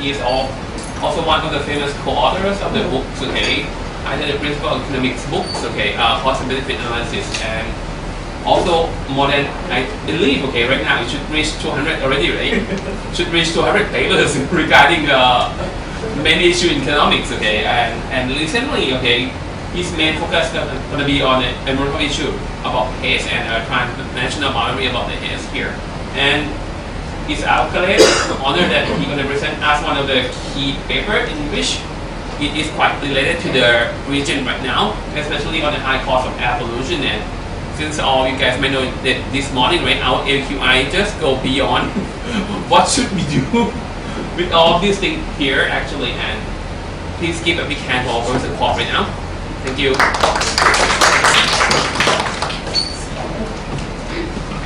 he is also one of the famous co-authors of the books, okay, either the principle of economics books, okay, cost and benefit analysis, and also more than, I believe, okay, right now it should reach 200 already, right? Should reach 200 papers regarding many issues in economics, okay, and recently, okay, his main focus is going to be on the environmental issue about haze and transnational boundary about the haze here. And it's our colleague, honor that he's going to present us one of the key papers in which it is quite related to the region right now, especially on the high cost of air pollution. And since all you guys may know that this morning, right, our AQI just go beyond what should we do with all of these things here, actually. And please give a big hand for Professor Quah right now. Thank you.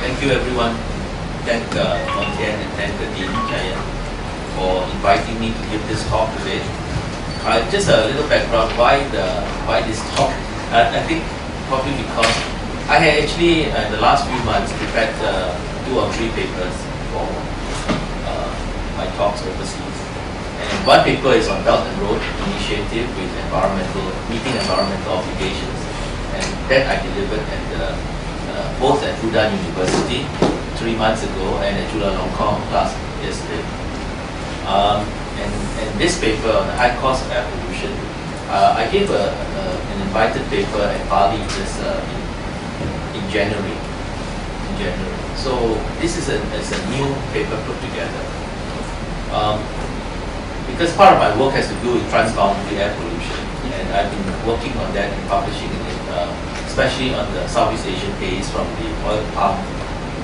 Thank you, everyone. Thank Montian and thank the Dean Chayan for inviting me to give this talk today. Just a little background why this talk. I think probably because I had actually in the last few months prepared 2 or 3 papers for my talks overseas. And one paper is on Belt and Road Initiative with meeting environmental obligations, and that I delivered at both at Fudan University 3 months ago and at Chulalongkorn last yesterday. And this paper on the high cost of air pollution, I gave an invited paper at Bali just in January. So this is a new paper put together. Because part of my work has to do with transboundary air pollution, and I've been working on that and publishing it, especially on the Southeast Asian haze from the oil palm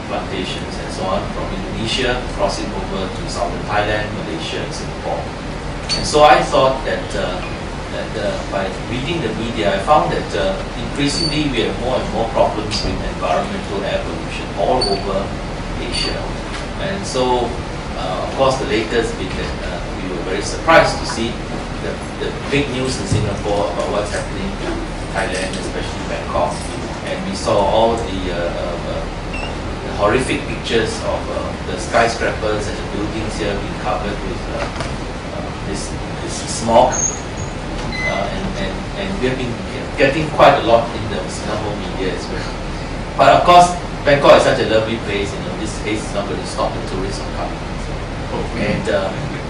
plantations and so on, from Indonesia crossing over to southern Thailand, Malaysia, and Singapore. And so I thought that by reading the media, I found that increasingly we have more and more problems with environmental air pollution all over Asia. And so, of course, the latest bit that we were very surprised to see the big news in Singapore about what's happening to Thailand, especially Bangkok. And we saw all the horrific pictures of the skyscrapers and the buildings here being covered with this smog. And we have been getting quite a lot in the Singapore media as well. But of course, Bangkok is such a lovely place, this haze is not going to stop the tourists from coming. And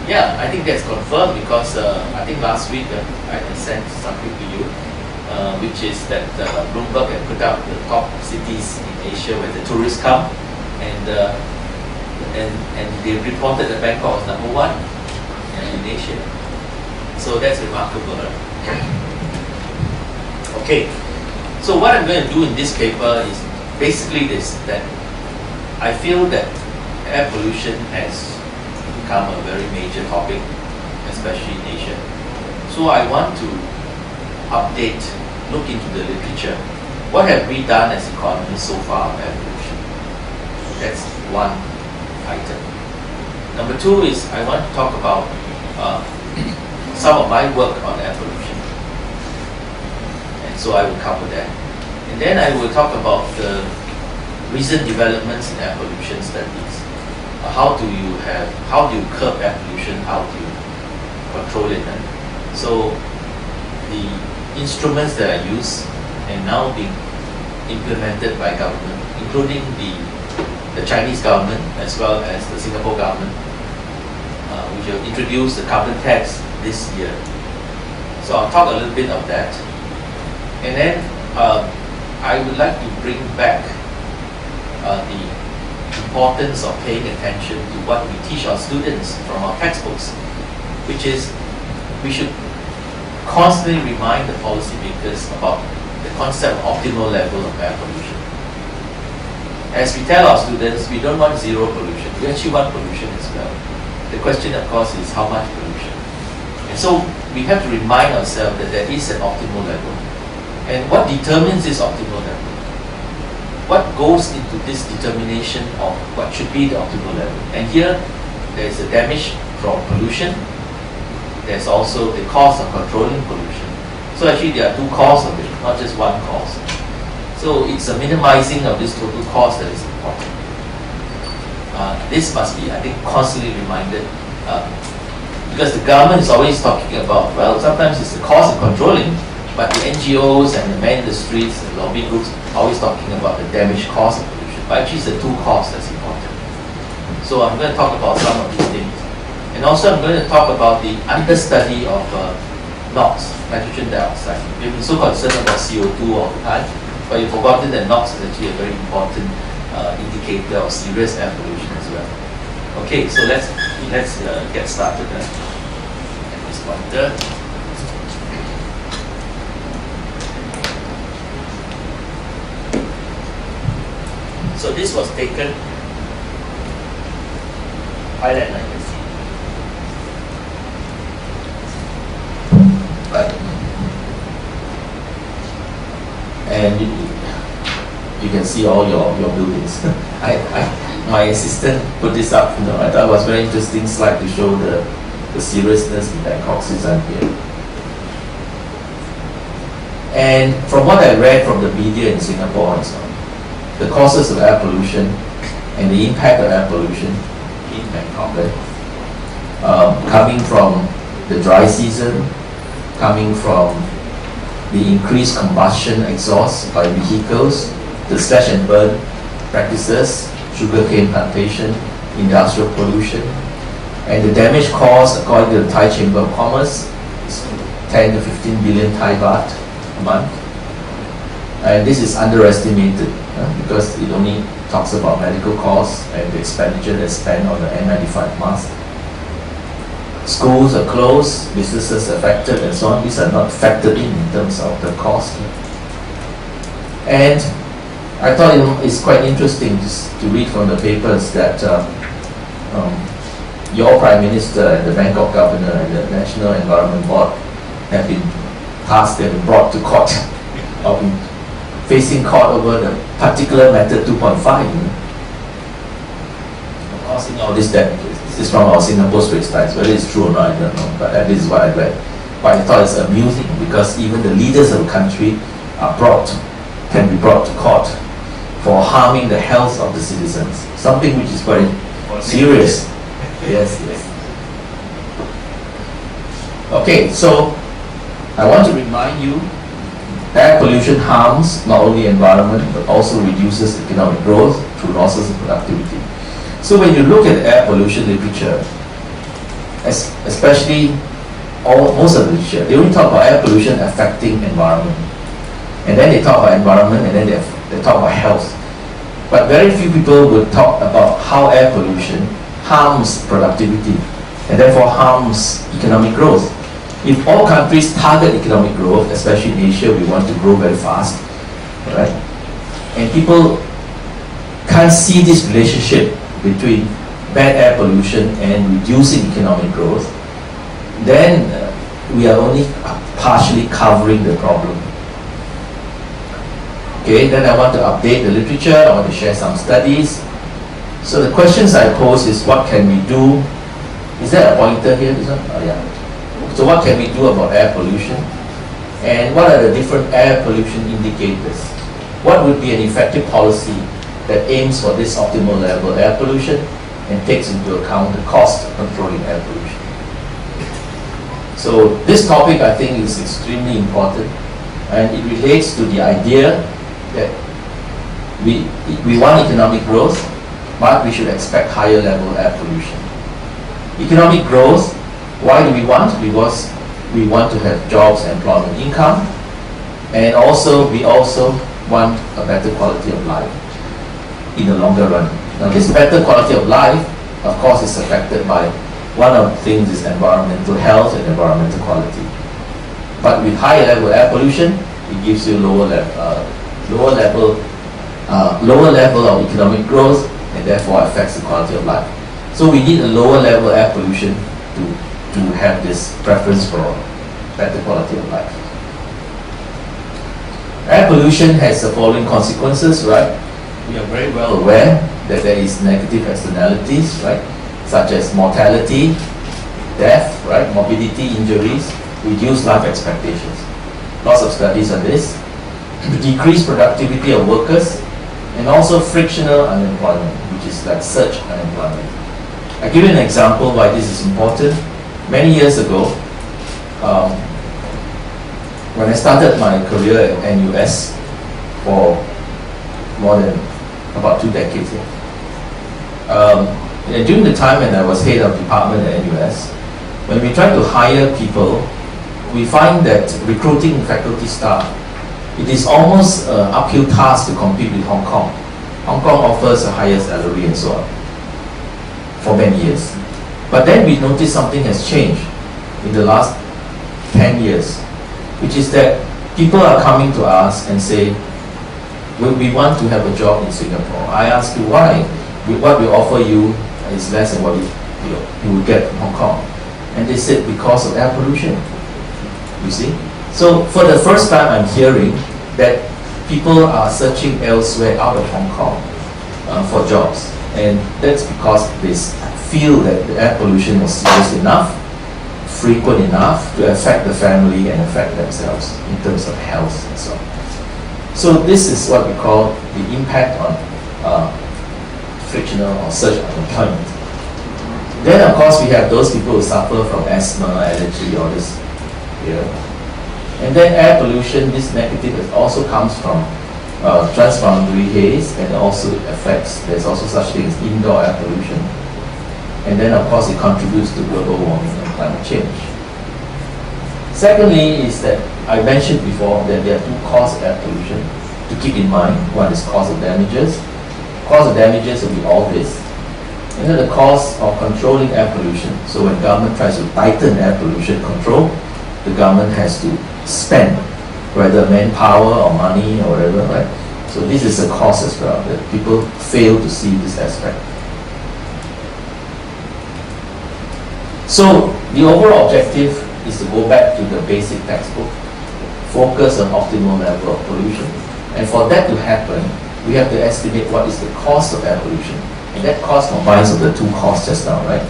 yeah, I think that's confirmed because I think last week I sent something to you, which is that Bloomberg had put out the top cities in Asia where the tourists come, and they reported that Bangkok was number 1 in Asia. So that's remarkable. Okay, so what I'm going to do in this paper is basically this, that I feel that air pollution has become a very major topic, especially in Asia. So I want to look into the literature. What have we done as economists so far on air pollution? That's one item. Number 2 is I want to talk about some of my work on air pollution. And so I will cover that. And then I will talk about the recent developments in air pollution studies. How do you curb air pollution? How do you control it? So the instruments that I use and now being implemented by government, including the Chinese government as well as the Singapore government, which have introduced the carbon tax this year. So I'll talk a little bit of that. And then I would like to bring back the importance of paying attention to what we teach our students from our textbooks, which is we should constantly remind the policymakers about the concept of optimal level of air pollution. As we tell our students, we don't want zero pollution, we actually want pollution as well. The question, of course, is how much pollution. And so we have to remind ourselves that there is an optimal level. And what determines this optimal level? What goes into this determination of what should be the optimal level? And here, there is the damage from pollution. There's also the cost of controlling pollution. So actually, there are 2 causes of it, not just one cause. So it's a minimizing of this total cost that is important. This must be, I think, constantly reminded Because the government is always talking about, well, sometimes it's the cost of controlling, but the NGOs and the man in the streets and lobby groups are always talking about the damage caused of pollution. But actually it's the two costs that's important. So I'm going to talk about some of these things. And also I'm going to talk about the understudy of NOx, nitrogen dioxide. We've been so concerned about CO2 all the time, but you've forgotten that NOx is actually a very important indicator of serious air pollution as well. Okay, so let's get started then. This pointer. So this was taken Thailand, I can see. Right. And you can see all your buildings. My assistant put this up. You know, I thought it was a very interesting slide to show the seriousness in Bangkok since I'm here. And from what I read from the media in Singapore and so on, the causes of air pollution and the impact of air pollution in Bangkok, coming from the dry season, coming from the increased combustion exhaust by vehicles, the slash and burn practices, sugarcane plantation, industrial pollution, and the damage caused, according to the Thai Chamber of Commerce, is 10 to 15 billion Thai baht a month. And this is underestimated because it only talks about medical costs and the expenditure that's spent on the N95 mask. Schools are closed, businesses affected and so on. These are not factored in terms of the cost. And I thought it's quite interesting to read from the papers that your Prime Minister and the Bangkok Governor and the National Environment Board have been tasked and brought to court or been facing court over the particular method 2.5. Causing all this damages. This is from our Singapore Straits Times. Whether it's true or not, I don't know, but that is what I read. But I thought it's amusing because even the leaders of the country can be brought to court for harming the health of the citizens. Something which is very serious. Yes. Okay, so I want to remind you, air pollution harms not only environment but also reduces economic growth through losses of productivity. So when you look at air pollution literature, especially most of the literature, they only talk about air pollution affecting environment. And then they talk about environment and then they talk about health. But very few people would talk about how air pollution harms productivity and therefore harms economic growth. If all countries target economic growth, especially in Asia, we want to grow very fast, right? And people can't see this relationship between bad air pollution and reducing economic growth, then we are only partially covering the problem. Okay, then I want to update the literature, I want to share some studies. So the questions I pose is, what can we do? Is there a pointer here? Oh, yeah. So what can we do about air pollution? And what are the different air pollution indicators? What would be an effective policy that aims for this optimal level of air pollution and takes into account the cost of controlling air pollution? So this topic I think is extremely important, and it relates to the idea that we want economic growth, but we should expect higher level air pollution. Economic growth, why do we want? Because we want to have jobs, employment, income, and we also want a better quality of life in the longer run. Now this better quality of life, of course, is affected by one of the things is environmental health and environmental quality. But with higher level air pollution, it gives you lower level of economic growth and therefore affects the quality of life. So we need a lower level air pollution to have this preference for better quality of life. Air pollution has the following consequences, right? We are very well aware that there is negative externalities, right? Such as mortality, death, right? Morbidity, injuries, reduced life expectations. Lots of studies on this. Decreased productivity of workers, and also frictional unemployment, which is like surge unemployment. I give you an example why this is important. many years ago, when I started my career at NUS for more than about 2 decades, during the time when I was head of department at NUS, when we try to hire people, we find that recruiting faculty staff, it is almost an uphill task to compete with Hong Kong. Hong Kong offers a higher salary and so on for many years. But then we noticed something has changed in the last 10 years, which is that people are coming to us and say, we want to have a job in Singapore. I ask you why? What we offer you is less than what you would get in Hong Kong. And they said because of air pollution. You see? So for the first time I'm hearing that people are searching elsewhere out of Hong Kong for jobs. And that's because they feel that the air pollution was serious enough, frequent enough to affect the family and affect themselves in terms of health and so on. So this is what we call the impact on frictional or surge unemployment. Then of course we have those people who suffer from asthma, allergy, all this here. And then air pollution, this negative also comes from transboundary haze, and also affects, there's also such thing as indoor air pollution. And then of course it contributes to global warming and climate change. Secondly is that I mentioned before that there are 2 causes of air pollution to keep in mind. One is cause of damages. Cause of damages will be all this. And then the cost of controlling air pollution. So when government tries to tighten air pollution control, the government has to spend, whether manpower or money or whatever, right? So this is a cost as well, that people fail to see this aspect. So the overall objective is to go back to the basic textbook, focus on optimal level of pollution. And for that to happen, we have to estimate what is the cost of air pollution. And that cost combines of the 2 costs just now, right?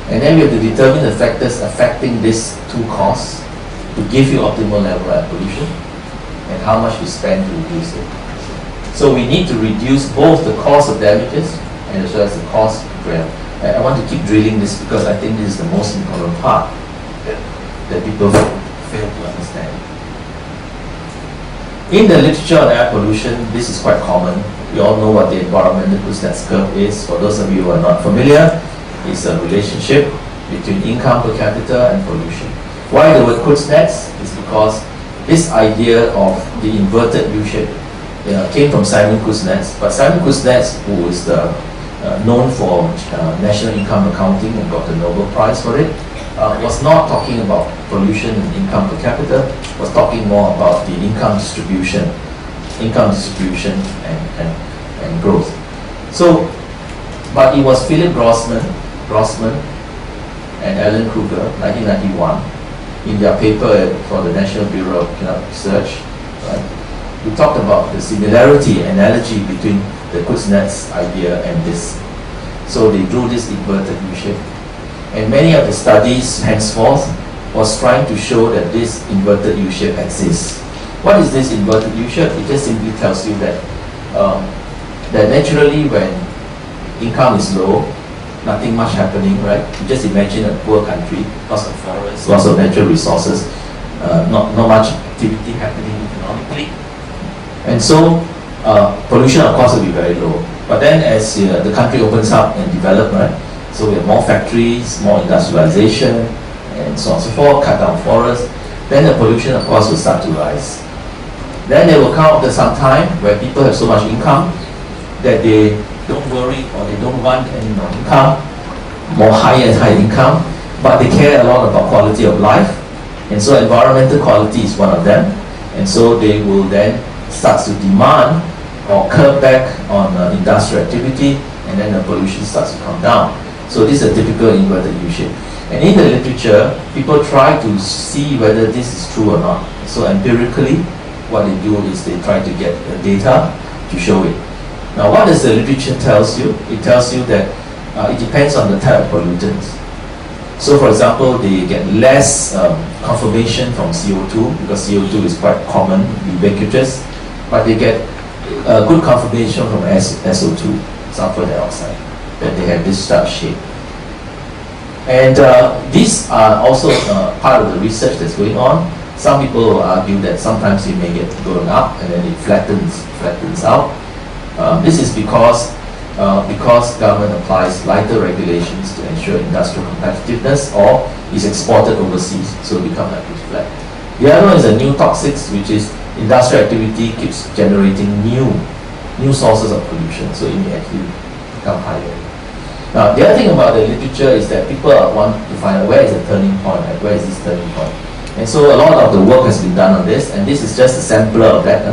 And then we have to determine the factors affecting these 2 costs to give you optimal level of air pollution and how much you spend to reduce it. So we need to reduce both the cost of damages and as well as the cost of air. I want to keep drilling this because I think this is the most important part that people fail to understand. In the literature on air pollution, this is quite common. We all know what the environmental Kuznets curve is. For those of you who are not familiar, it's a relationship between income per capita and pollution. Why the word Kuznets is because this idea of the inverted U-shape came from Simon Kuznets. But Simon Kuznets, who is known for national income accounting and got the Nobel Prize for it, was not talking about pollution and income per capita, was talking more about the income distribution and growth. So, but it was Philip Grossman and Alan Kruger, 1991, in their paper for the National Bureau of Economic Research, right? We talked about the similarity, analogy between the Kuznets idea and this. So they drew this inverted U-shape. And many of the studies henceforth was trying to show that this inverted U-shape exists. What is this inverted U-shape? It just simply tells you that that naturally when income is low, nothing much happening, right? You just imagine a poor country, lots of forests, lots of natural resources, not much activity happening economically. And so pollution of course will be very low. But then as the country opens up and develops, right? So we have more factories, more industrialization, and so on and so forth, cut down forests, then the pollution of course will start to rise. Then there will come after some time where people have so much income that they don't worry or they don't want any more income, more higher and higher income, but they care a lot about quality of life. And so environmental quality is one of them. And so they will then start to demand or curb back on industrial activity, and then the pollution starts to come down. So this is a typical inverted U-shape. And in the literature, people try to see whether this is true or not. So empirically, what they do is they try to get the data to show it. Now what does the literature tells you? It tells you that it depends on the type of pollutants. So for example, they get less confirmation from CO2 because CO2 is quite common, ubiquitous, but they get good confirmation from SO2, sulfur dioxide, that they have this star shape. And these are also part of the research that's going on. Some people will argue that sometimes it may get blown up and then it flattens out. This is because government applies lighter regulations to ensure industrial competitiveness or is exported overseas, so it becomes like it's flat. The other one is a new toxics, which is industrial activity keeps generating new sources of pollution, so it may actually become higher. Now, the other thing about the literature is that people want to find out where is the turning point, like where is this turning point. And so a lot of the work has been done on this, and this is just a sampler of that,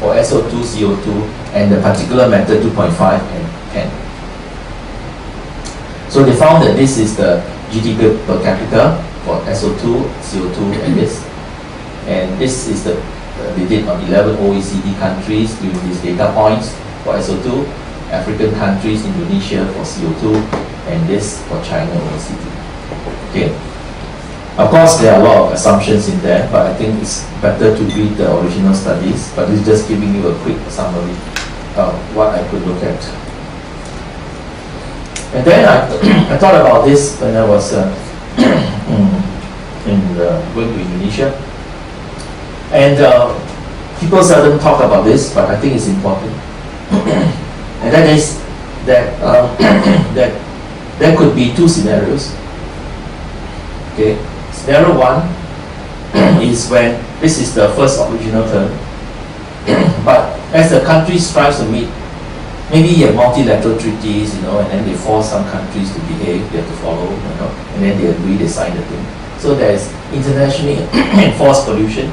for SO2, CO2, and the particular matter 2.5 and 10. So they found that this is the GDP per capita for SO2, CO2, and this. And this is the they did on 11 OECD countries using these data points for SO2, African countries, Indonesia for CO2, and this for China OECD. Okay. Of course, there are a lot of assumptions in there, but I think it's better to read the original studies. But this is just giving you a quick summary of what I could look at. And then I thought about this when I was going to Indonesia. And people seldom talk about this, but I think it's important. And that is that that there could be two scenarios. Okay, scenario one is when this is the first original term, but as the country strives to meet, maybe you have multilateral treaties, and then they force some countries to behave, they have to follow, and then they agree, they sign the thing. So there is internationally enforced pollution,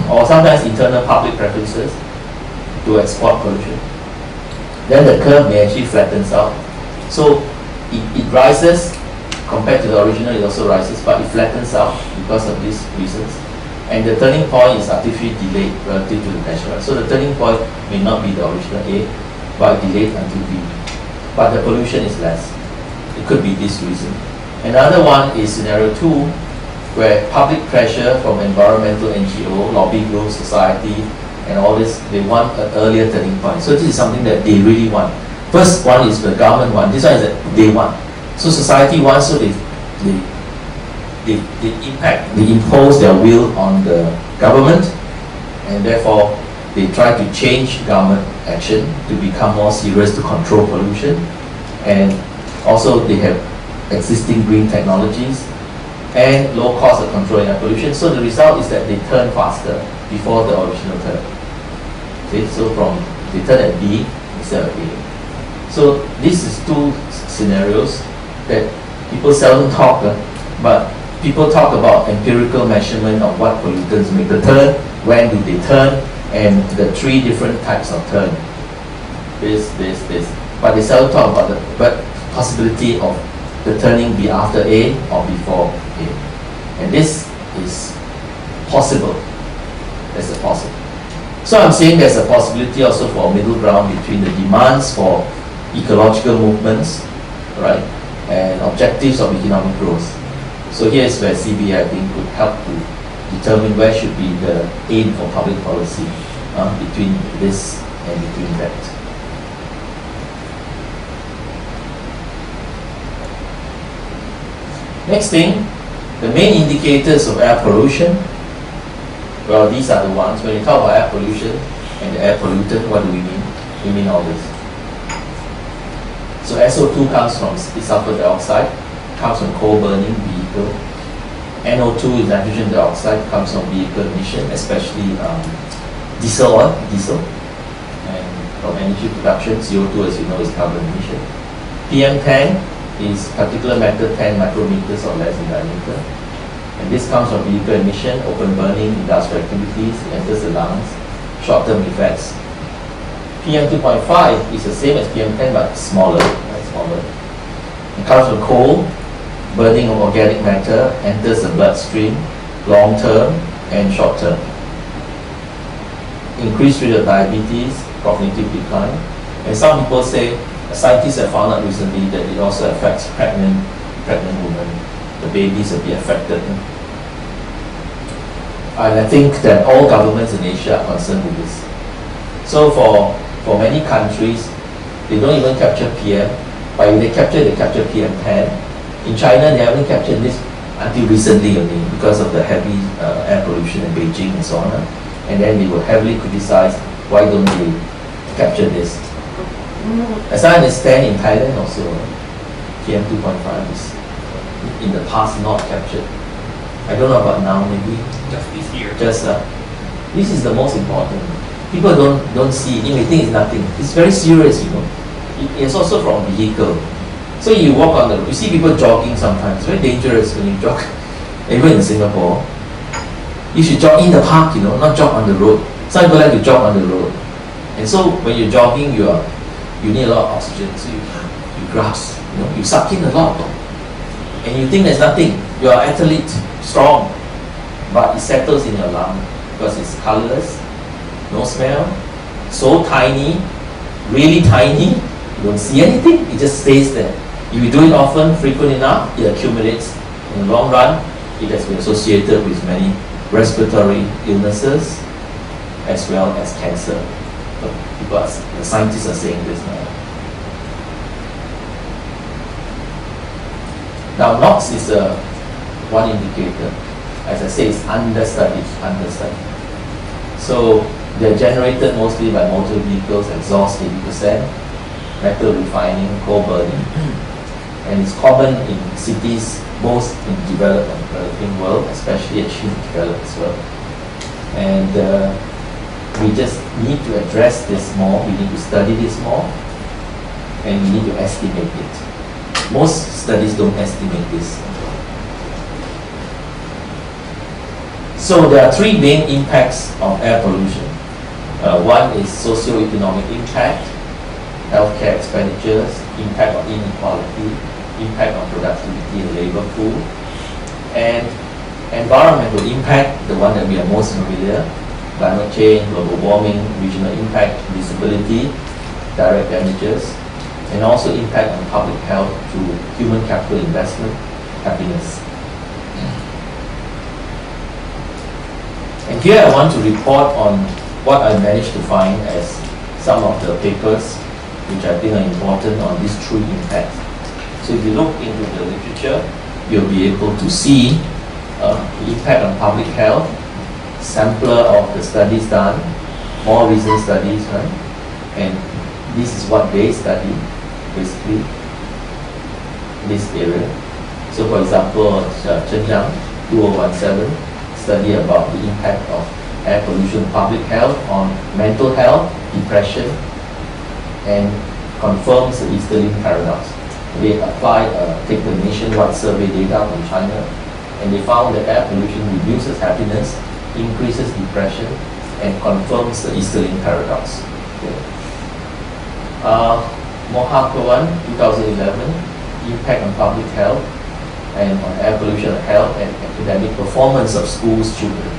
or sometimes internal public preferences to export pollution. Then the curve may actually flattens out. So it rises compared to the original, it also rises, but it flattens out because of these reasons. And the turning point is artificially delayed relative to the natural. So the turning point may not be the original A, but delayed until B. But the pollution is less. It could be this reason. Another one is scenario 2, where public pressure from environmental NGO, lobby groups, society, and all this, they want an earlier turning point. So this is something that they really want. First one is the government one. This one is that they want. So society wants, so they impose their will on the government, and therefore they try to change government action to become more serious to control pollution, and also they have existing green technologies and low cost of controlling air pollution. So the result is that they turn faster before the original turn. Okay, so they turn at B instead of A. So this is two scenarios that people seldom talk, but people talk about empirical measurement of what pollutants make the turn, when do they turn, and the three different types of turn. This. But they seldom talk about the possibility of the turning be after A or before A. And this is possible. There's a possible. So I'm saying there's a possibility also for a middle ground between the demands for ecological movements, right, and objectives of economic growth. So here's where CBA, I think, could help to determine where should be the aim for public policy between this and between that. Next thing, the main indicators of air pollution. Well, these are the ones. When you talk about air pollution and the air pollutant, what do we mean? We mean all this. So SO2 comes from sulfur dioxide, comes from coal burning vehicle. NO2 is nitrogen dioxide, comes from vehicle emission, especially diesel, and from energy production. CO2, as you know, is carbon emission. PM10 is particulate matter 10 micrometers or less in diameter. And this comes from vehicle emission, open burning, industrial activities, enters the lungs, short-term effects. PM2.5 is the same as PM10 but smaller, smaller. It comes from coal, burning of organic matter, enters the bloodstream, long-term and short-term. Increased rate of diabetes, cognitive decline. And some people say, scientists have found out recently that it also affects pregnant women. The babies will be affected. And I think that all governments in Asia are concerned with this. So for many countries, they don't even capture PM, they capture PM10. In China, they haven't captured this until recently only because of the heavy air pollution in Beijing and so on. And then they were heavily criticized, why don't they capture this? As I understand, in Thailand also, PM 2.5 is in the past not captured. I don't know about now, maybe. Just this year. This is the most important. People don't see it, they may think it's nothing. It's very serious, you know. It's also from vehicle. So you walk on the road, you see people jogging sometimes, it's very dangerous when you jog. Even in Singapore, you should jog in the park, you know, not jog on the road. Some people like to jog on the road. And so when you're jogging, you need a lot of oxygen, so you grasp, you know, you suck in a lot. And you think there's nothing. You're an athlete, strong, but it settles in your lung because it's colorless, no smell, so tiny, really tiny, you don't see anything, it just stays there. If you do it often, frequent enough, it accumulates. In the long run, it has been associated with many respiratory illnesses as well as cancer. The scientists are saying this now. Now, NOx is one indicator. As I say, it's understudied. So they're generated mostly by motor vehicles, exhaust 80%, metal refining, coal burning, and it's common in cities, both in developed and developing world, especially achieved developed as well. And we just need to address this more. We need to study this more, and we need to estimate it. Most studies don't estimate this. So there are three main impacts of air pollution. One is socio-economic impact, healthcare expenditures, impact on inequality, impact on productivity and labor pool, and environmental impact, the one that we are most familiar, climate change, global warming, regional impact, disability, direct damages, and also impact on public health through human capital investment, happiness. And here I want to report on what I managed to find as some of the papers which I think are important on these three impacts. So if you look into the literature, you'll be able to see the impact on public health, sampler of the studies done, more recent studies, right? And this is what they study, basically, this area. So for example, Shenyang 2017 study about the impact of air pollution, public health on mental health, depression, and confirms the Euston paradox. They applied, take the nationwide survey data from China, and they found that air pollution reduces happiness, increases depression, and confirms the Euston paradox. Okay. Mohapawan 2011, impact on public health and on air pollution on health and academic performance of schools children.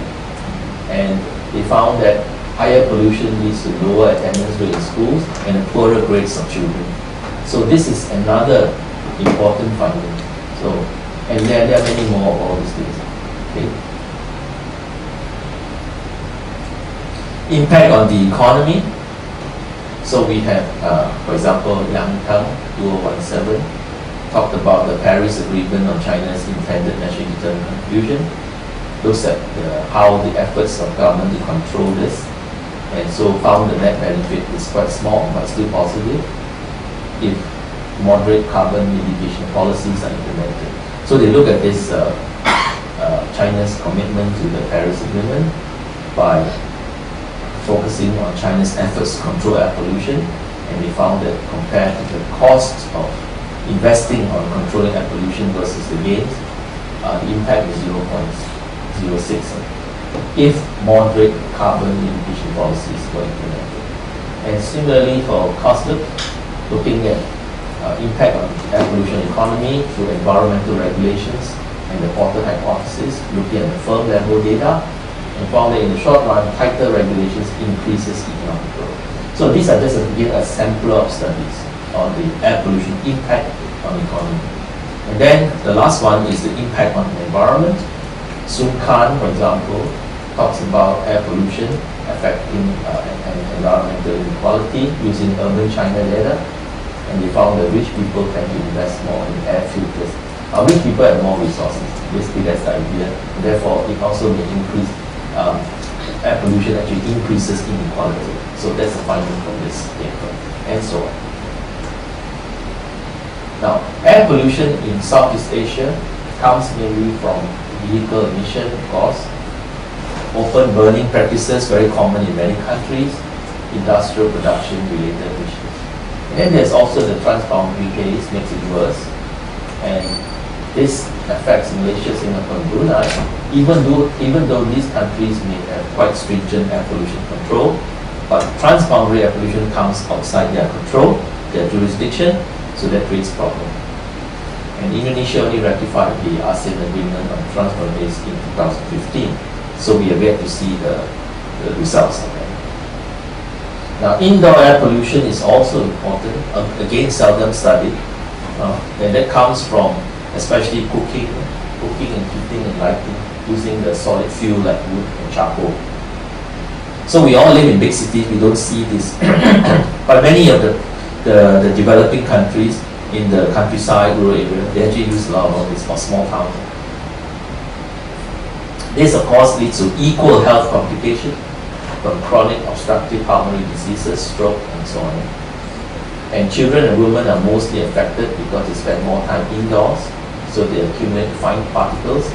And they found that higher pollution leads to lower attendance rate in schools and poorer grades of children. So this is another important finding. So, and there are many more of all these things. Okay. Impact on the economy. So we have, for example, Yang Tang 2017 talked about the Paris Agreement on China's intended national determined contribution. Looks at how the efforts of government to control this, and so found the net benefit is quite small but still positive if moderate carbon mitigation policies are implemented. So they look at this China's commitment to the Paris Agreement by focusing on China's efforts to control air pollution, and they found that compared to the cost of investing on controlling air pollution versus the gains, the impact is 0.06 if moderate carbon mitigation policies were implemented. And similarly for COSLIP, looking at impact on air pollution economy through environmental regulations and the Porter hypothesis, looking at the firm level data, and found that in the short run, tighter regulations increases economic growth. So these are just again a sampler of studies on the air pollution impact on the economy. And then the last one is the impact on the environment. Sun Khan, for example, talks about air pollution affecting environmental inequality using urban China data. and they found that rich people tend to invest more in air filters. Rich people have more resources. Basically, that's the idea. Therefore, it also may increase air pollution actually increases inequality. So that's the finding from this paper, and so on. Now, air pollution in Southeast Asia comes mainly from vehicle emission, of course, open burning practices, very common in many countries, industrial production related emissions. And then there's also the transboundary haze, makes it worse. And this affects Malaysia, Singapore, and Brunei, even though these countries may have quite stringent air pollution control, but transboundary air pollution comes outside their control, their jurisdiction, so that creates problem. And Indonesia only ratified the ASEAN Agreement on Transboundary haze in 2015, so we are yet to see the results of that. Now, indoor air pollution is also important, again seldom studied, and that comes from especially cooking and heating and lighting, using the solid fuel like wood and charcoal. So we all live in big cities, we don't see this, but many of the developing countries in the countryside, rural area, they actually use a lot of this for small towns. This of course leads to equal health complications from chronic obstructive pulmonary diseases, stroke, and so on. And children and women are mostly affected because they spend more time indoors, so they accumulate fine particles,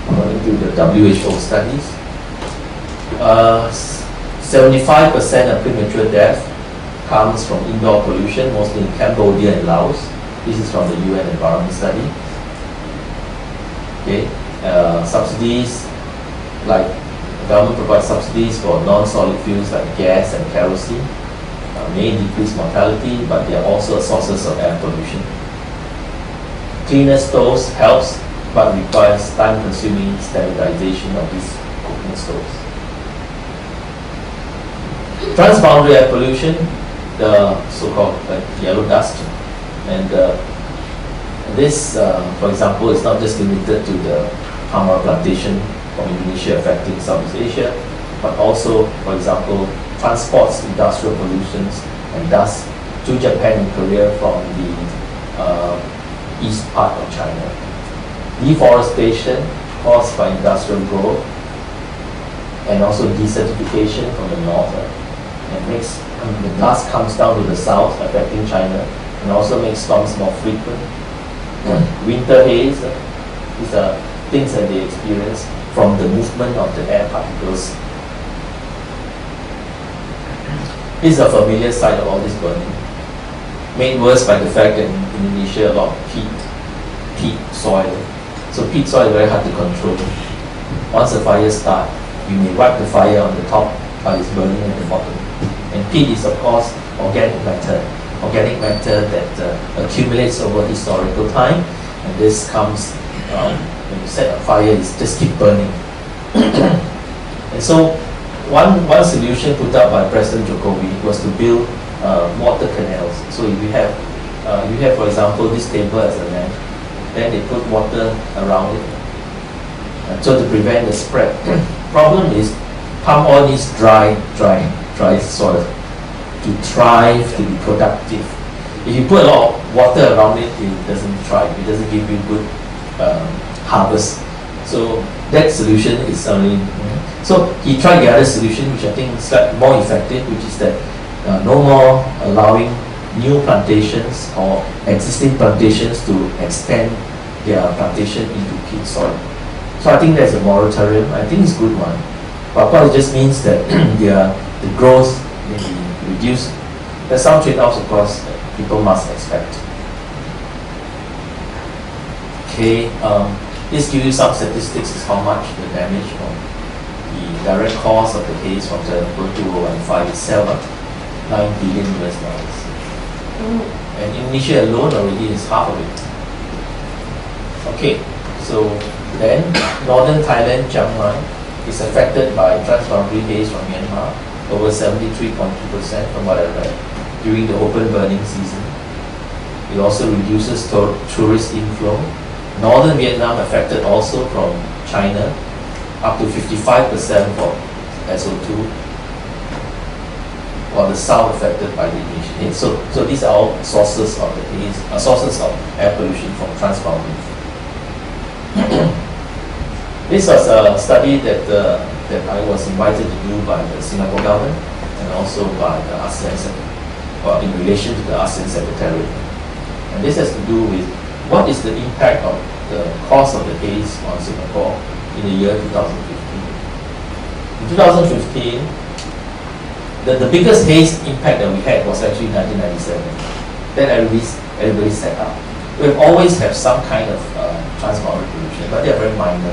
according to the WHO studies. 75% of premature death comes from indoor pollution, mostly in Cambodia and Laos. This is from the UN Environment Study. Okay, subsidies, like the government provides subsidies for non-solid fuels like gas and kerosene, may decrease mortality, but they are also sources of air pollution. Cleaner stoves helps, but requires time-consuming standardization of these cooking stoves. Transboundary air pollution, the so-called yellow dust, and this, for example, is not just limited to the palm oil plantation from Indonesia affecting Southeast Asia, but also, for example, transports industrial pollutions and dust to Japan and Korea from the east part of China. Deforestation caused by industrial growth, and also desertification from the north, and makes the dust comes down to the south, affecting China, and also makes storms more frequent. Winter haze, these are things that they experience from the movement of the air particles. This is a familiar sight of all this burning, made worse by the fact that in Indonesia a lot of peat soil. So peat soil is very hard to control. Once the fire starts, you may wipe the fire on the top, but it's burning at the bottom. And peat is of course organic matter that accumulates over historical time, and this comes when you set a fire, it just keep burning. And so one solution put up by President Jokowi was to build water canals. So if you have for example this table as a lamp, then they put water around it, so to prevent the spread. Problem is palm oil needs dry soil to thrive, to be productive. If you put a lot of water around it, it doesn't thrive, it doesn't give you good harvest. So that solution is only. So he tried the other solution, which I think is more effective, which is that no more allowing new plantations or existing plantations to extend their plantation into peat soil. So I think there's a moratorium. I think it's a good one. But of course, it just means that the growth may be reduced. There's some trade-offs, of course, that people must expect. Okay, this gives you some statistics as how much the damage from the direct cost of the haze from 2015 itself, $9 billion. And Indonesia alone already is half of it. Okay, so then northern Thailand, Chiang Mai, is affected by transboundary haze from Myanmar, over 73.2% from what I read, during the open burning season. It also reduces tourist inflow. Northern Vietnam affected also from China, up to 55% for SO2. or the sound affected by the initial haze. So these are all sources of the haze, sources of air pollution from transboundary. This was a study that I was invited to do by the Singapore government and also by the ASEAN, or in relation to the ASEAN Secretariat. And this has to do with what is the impact of the cause of the haze on Singapore in the year 2015. In 2015, the biggest haze impact that we had was actually 1997. Then everybody set up. We've always had some kind of transboundary pollution, but they are very minor.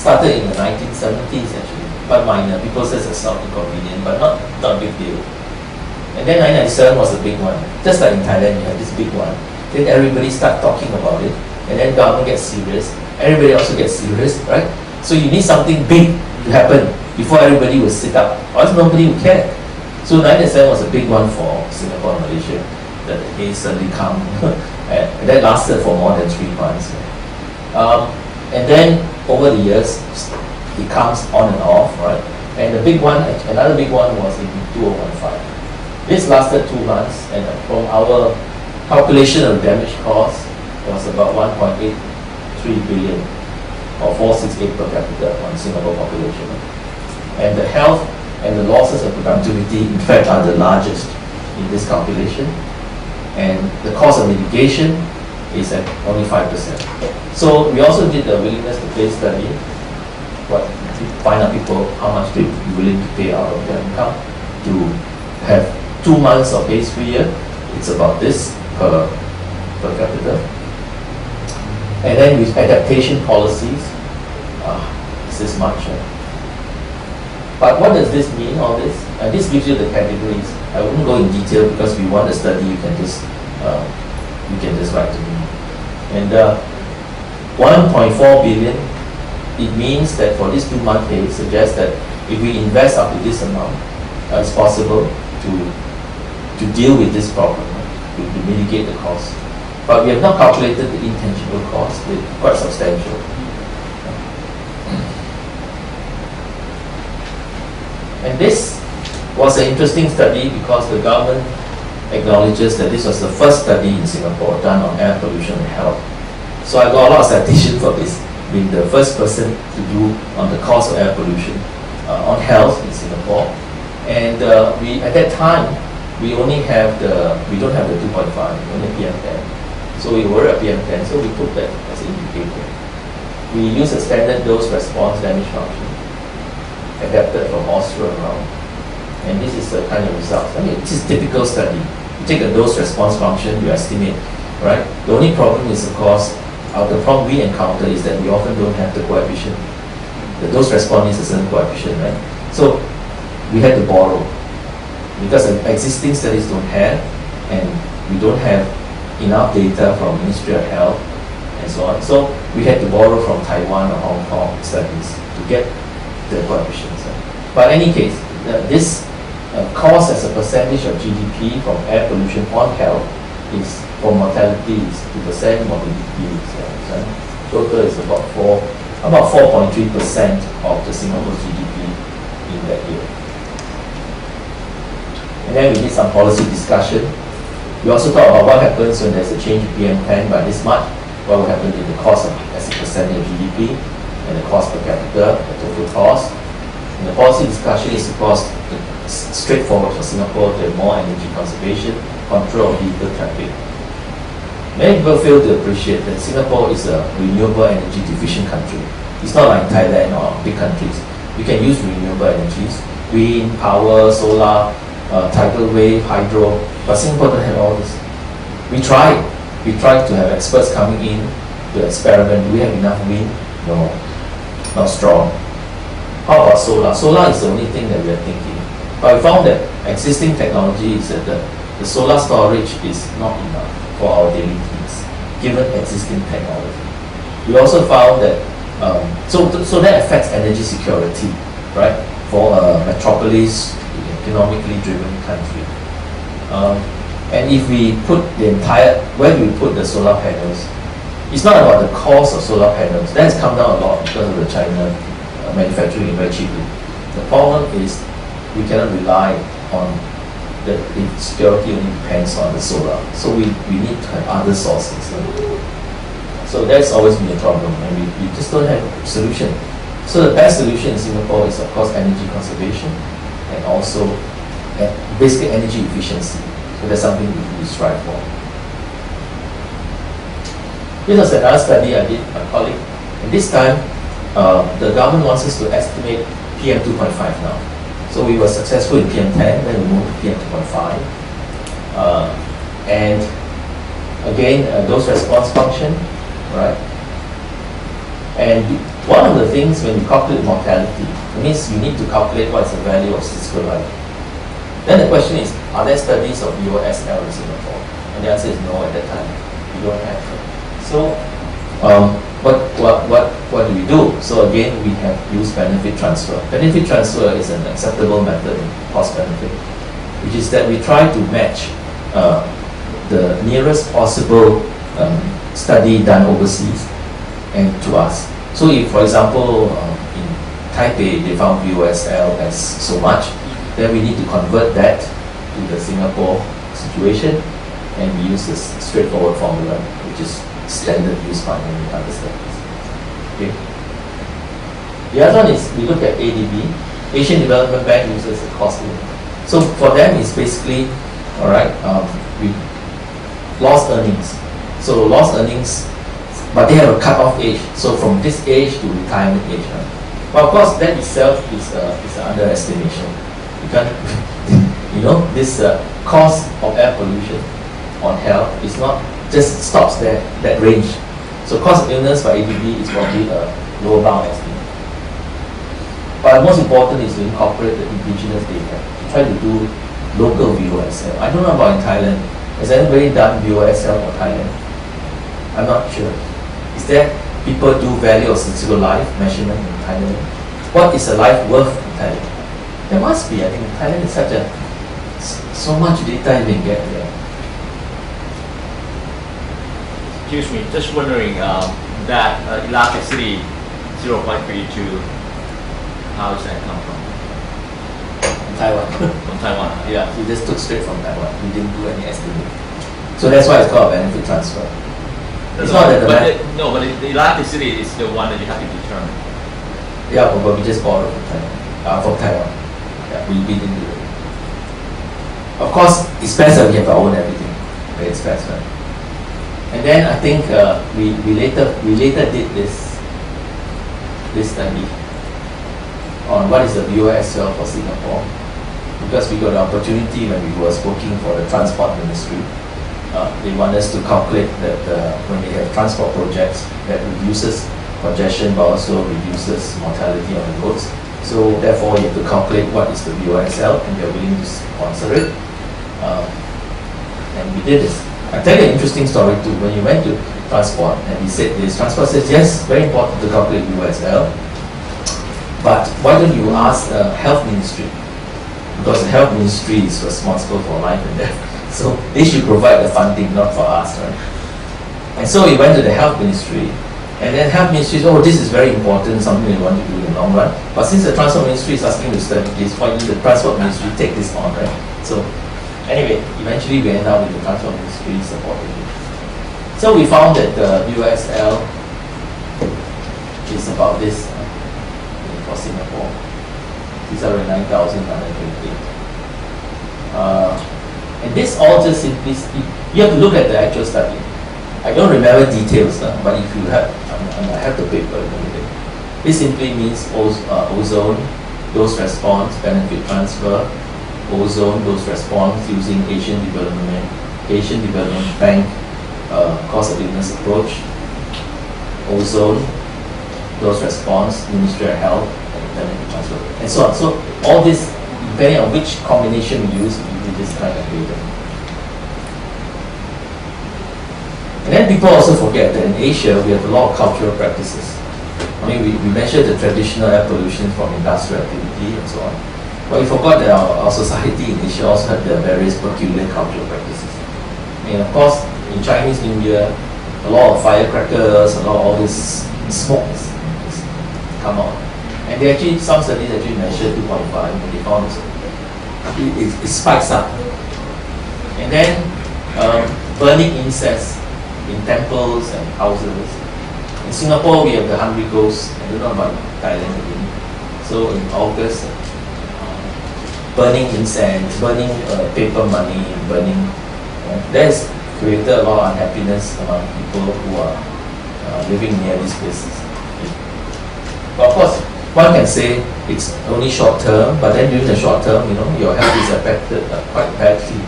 Started in the 1970s actually, but minor. People say it's not inconvenient, but not a big deal. And then 1997 was a big one. Just like in Thailand, you have this big one. Then everybody start talking about it, and then government gets serious. Everybody also gets serious, right? So you need something big to happen before everybody will sit up, or else nobody will care. So 1997 was a big one for Singapore and Malaysia. That the haze suddenly come, and that lasted for more than 3 months. And then over the years, it comes on and off, right? And the big one, another big one was in 2015. This lasted 2 months, and from our calculation of damage caused, it was about 1.83 billion, or 468 per capita on Singapore population. And the health and the losses of productivity, in fact, are the largest in this calculation. And the cost of mitigation is at only 5%. So we also did the willingness to pay study, to find out people how much they be willing to pay out of their income to have 2 months of haze-free year. It's about this per capita. And then with adaptation policies, it's this much. But what does this mean, all this? This gives you the categories. I wouldn't go in detail because we want a study, you can just write to me. And 1.4 billion, it means that for this 2-month haze, suggests that if we invest up to this amount, it's possible to deal with this problem, to mitigate the cost. But we have not calculated the intangible cost, it's quite substantial. And this was an interesting study because the government acknowledges that this was the first study in Singapore done on air pollution and health. So I got a lot of citation for this, being the first person to do on the cause of air pollution on health in Singapore. And we at that time we don't have the 2.5, only PM10. So we were at PM10, so we put that as an indicator. We use a standard dose response damage function, adapted from Austria around. And this is the kind of results. I mean, this is typical study. You take a dose response function, you estimate, right? The only problem is, of course, the problem we encounter is that we often don't have the coefficient. The dose response is a certain coefficient, right? So we had to borrow because existing studies don't have, and we don't have enough data from Ministry of Health and so on. So we had to borrow from Taiwan or Hong Kong studies to get the coefficients. But in any case, this cost as a percentage of GDP from air pollution on health is, for mortality is 2%, morbidity is total is about 4.3% of the Singapore GDP in that year. And then we did some policy discussion. We also talked about what happens when there's a change in PM10 by this much, what will happen to the cost as a percentage of GDP, and the cost per capita, the total cost. And the policy discussion is, of course, straightforward for Singapore to have more energy conservation, control of vehicle traffic. Many people fail to appreciate that Singapore is a renewable energy deficient country. It's not like Thailand or big countries. We can use renewable energies, wind, power, solar, tidal wave, hydro, but Singapore doesn't have all this. We tried to have experts coming in to experiment. Do we have enough wind? No, not strong. How about solar? Solar is the only thing that we are thinking. But we found that existing technology is that the solar storage is not enough for our daily needs, given existing technology. We also found that, so that affects energy security, right? For a metropolis, economically driven country. And if we put where do we put the solar panels? It's not about the cost of solar panels. That has come down a lot because of the China manufacturing very cheaply. The problem is we cannot rely on the security only depends on the solar. So we need to have other sources. So that's always been a problem, and we just don't have a solution. So the best solution in Singapore is, of course, energy conservation and also basically energy efficiency. So that's something we strive for. This was another study I did, my colleague, and this time the government wants us to estimate PM 2.5 now. So we were successful in PM 10, then we moved to PM 2.5. And again, dose response function, right? And one of the things when you calculate mortality, it means you need to calculate what is the value of statistical life. Then the question is, are there studies of USL in Singapore? And the answer is no at that time. We don't have them. So what do we do? So again, we have used benefit transfer. Benefit transfer is an acceptable method in cost benefit, which is that we try to match the nearest possible study done overseas and to us. So if, for example, in Taipei they found VOSL as so much, then we need to convert that to the Singapore situation, and we use this straightforward formula, which is standard used by many other studies. Okay. The other one is we look at ADB. Asian Development Bank uses the cost limit. So for them, it's basically, all right, we lost earnings. So lost earnings, but they have a cut-off age. So from this age to retirement age. Right? But of course, that itself is an underestimation. You can't, this cost of air pollution on health is not just stops there, that range. So cost of illness by ADB is probably a lower bound estimate. But most important is to incorporate the indigenous data. Try to do local VOSL. I don't know about in Thailand. Has anybody done VOSL for Thailand? I'm not sure. Is there people do value of statistical life measurement in Thailand? What is a life worth in Thailand? There must be. I think Thailand is so much data you can get there. Excuse me, just wondering that elasticity 0.32, how does that come from? Taiwan. From Taiwan. Yeah, we just took straight from Taiwan. We didn't do any estimate. So that's why it's called a benefit transfer. It's not that but the elasticity is the one that you have to determine. Yeah, but we just borrowed from Taiwan. Yeah, we didn't do it. Of course, it's best that we have our own everything. Very expensive. Right? And then I think we later did this study on what is the VOSL for Singapore, because we got an opportunity when we was working for the transport ministry. They want us to calculate that when they have transport projects that reduces congestion but also reduces mortality on the roads. So therefore you have to calculate what is the VOSL, and they're willing to sponsor it. And we did this. I'll tell you an interesting story too. When you went to transport and he said this, transport says yes, very important to calculate USL, but why don't you ask the health ministry? Because the health ministry is responsible for life and death. So they should provide the funding, not for us, right? And so we went to the health ministry, and then health ministry said, oh, this is very important, something we want to do in the long run. But since the transport ministry is asking to study this, why don't the transport ministry take this on, right? So anyway, eventually we end up with the transport ministry supporting it. So we found that the USL is about this for Singapore. These are 9,928. And this all just simply, you have to look at the actual study. I don't remember details, but if you have, I have the paper. This simply means ozone, dose response, benefit transfer, ozone, dose response using Asian Development Bank cost of illness approach, ozone, dose response, Ministry of Health, and benefit transfer, and so on. So all this, depending on which combination we use, we use this kind of data. And then people also forget that in Asia we have a lot of cultural practices. I mean, we measure the traditional air pollution from industrial activity and so on. But we forgot that our society in Asia also have their various peculiar cultural practices. And of course, in Chinese New Year, a lot of firecrackers, a lot of all this smoke is come out. And they actually, some studies actually measured 2.5, and they found it spikes up And then burning incense in temples and houses. In Singapore, we have the Hungry Ghost. I don't know about Thailand again. So in August, burning incense, burning paper money, burning. That's created a lot of unhappiness among people who are living near these places. But of course, one can say it's only short term, but then during the short term, your health is affected quite badly.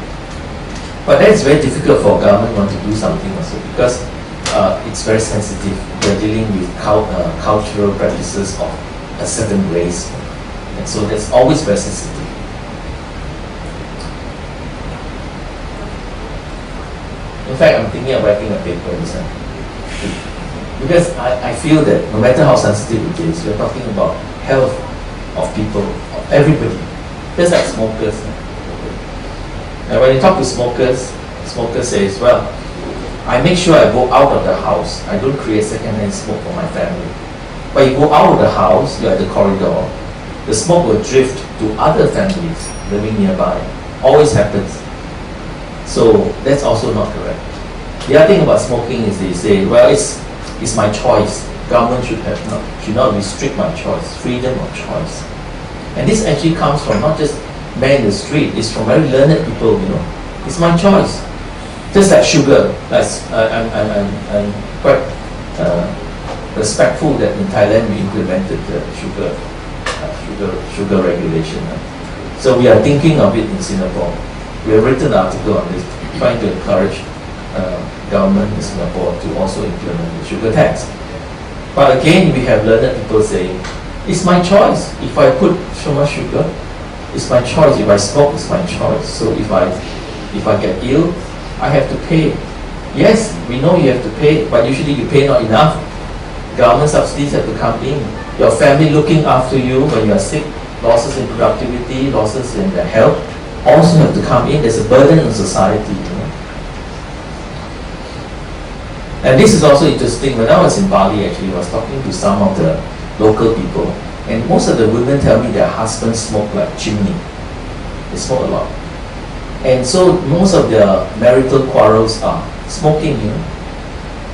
But that's very difficult for government want to do something also because it's very sensitive. They're dealing with cultural practices of a certain race, and so that's always very sensitive. In fact, I'm thinking of writing a paper this time. Because I feel that no matter how sensitive it is, we're talking about health of people, of everybody. Just like smokers. And when you talk to smokers, smokers says, well, I make sure I go out of the house. I don't create secondhand smoke for my family. But you go out of the house, you're at the corridor, the smoke will drift to other families living nearby. Always happens. So that's also not correct. The other thing about smoking is they say, well, it's my choice. Government should not restrict my choice. Freedom of choice. And this actually comes from not just men in the street. It's from very learned people. It's my choice. Just like sugar. I'm quite respectful that in Thailand we implemented the sugar regulation. So we are thinking of it in Singapore. We have written an article on this, trying to encourage government in Singapore to also implement the sugar tax. But again, we have learned people saying, it's my choice. If I put so much sugar, it's my choice. If I smoke, it's my choice. So if I get ill, I have to pay. Yes, we know you have to pay, but usually you pay not enough. Government subsidies have to come in. Your family looking after you when you are sick, losses in productivity, losses in the health, also have to come in. There's a burden on society. And this is also interesting. When I was in Bali, actually, I was talking to some of the local people, and most of the women tell me their husbands smoke like chimney. They smoke a lot. And so most of their marital quarrels are smoking,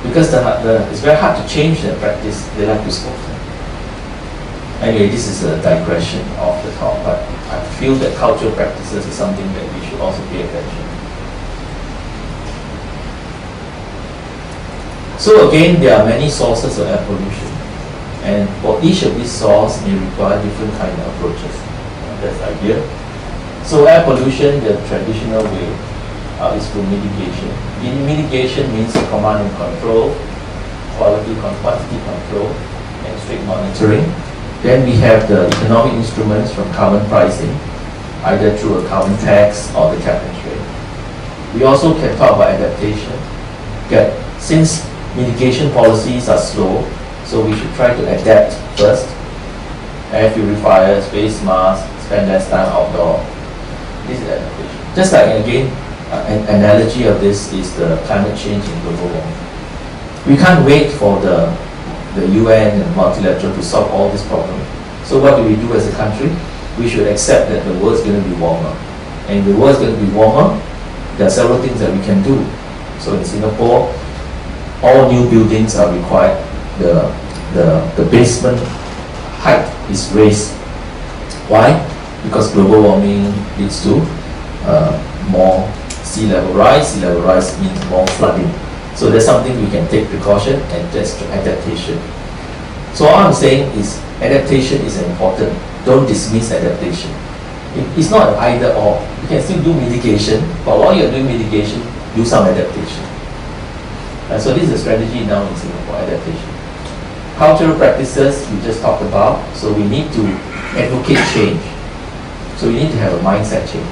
because it's very hard to change their practice. They like to smoke. Anyway, this is a digression off the top, but I feel that cultural practices is something that we should also pay attention. So again, there are many sources of air pollution, and for each of these sources may require different kind of approaches. That's the idea. So air pollution, the traditional way is through mitigation. Mitigation means command and control, quantity control, and strict monitoring. Then we have the economic instruments from carbon pricing, either through a carbon tax or the cap and trade. We also can talk about adaptation. Since mitigation policies are slow, so we should try to adapt first. Air purifiers, face masks, spend less time outdoor. This is adaptation. Just like, again, an analogy of this is the climate change in global warming. We can't wait for the UN and multilateral to solve all this problem. So what do we do as a country? We should accept that the world is going to be warmer. And if the world is going to be warmer, there are several things that we can do. So in Singapore, all new buildings are required. The basement height is raised. Why? Because global warming leads to more sea level rise. Sea level rise means more flooding. So that's something we can take precaution, and just adaptation. So all I'm saying is adaptation is important. Don't dismiss adaptation. It's not an either or. You can still do mitigation, but while you're doing mitigation, do some adaptation. So this is a strategy now in Singapore, adaptation. Cultural practices we just talked about, so we need to advocate change. So we need to have a mindset change.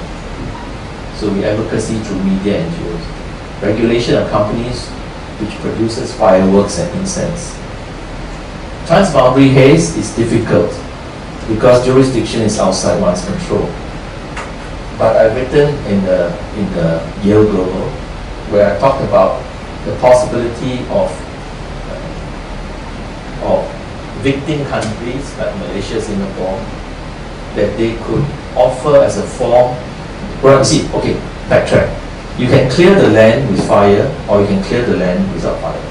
So we advocacy through media and NGOs. Regulation of companies which produces fireworks and incense. Transboundary haze is difficult because jurisdiction is outside one's control. But I've written in the Yale Global, where I talked about the possibility of victim countries like Malaysia, Singapore, that they could offer as a form. Well, backtrack. You can clear the land with fire or you can clear the land without fire.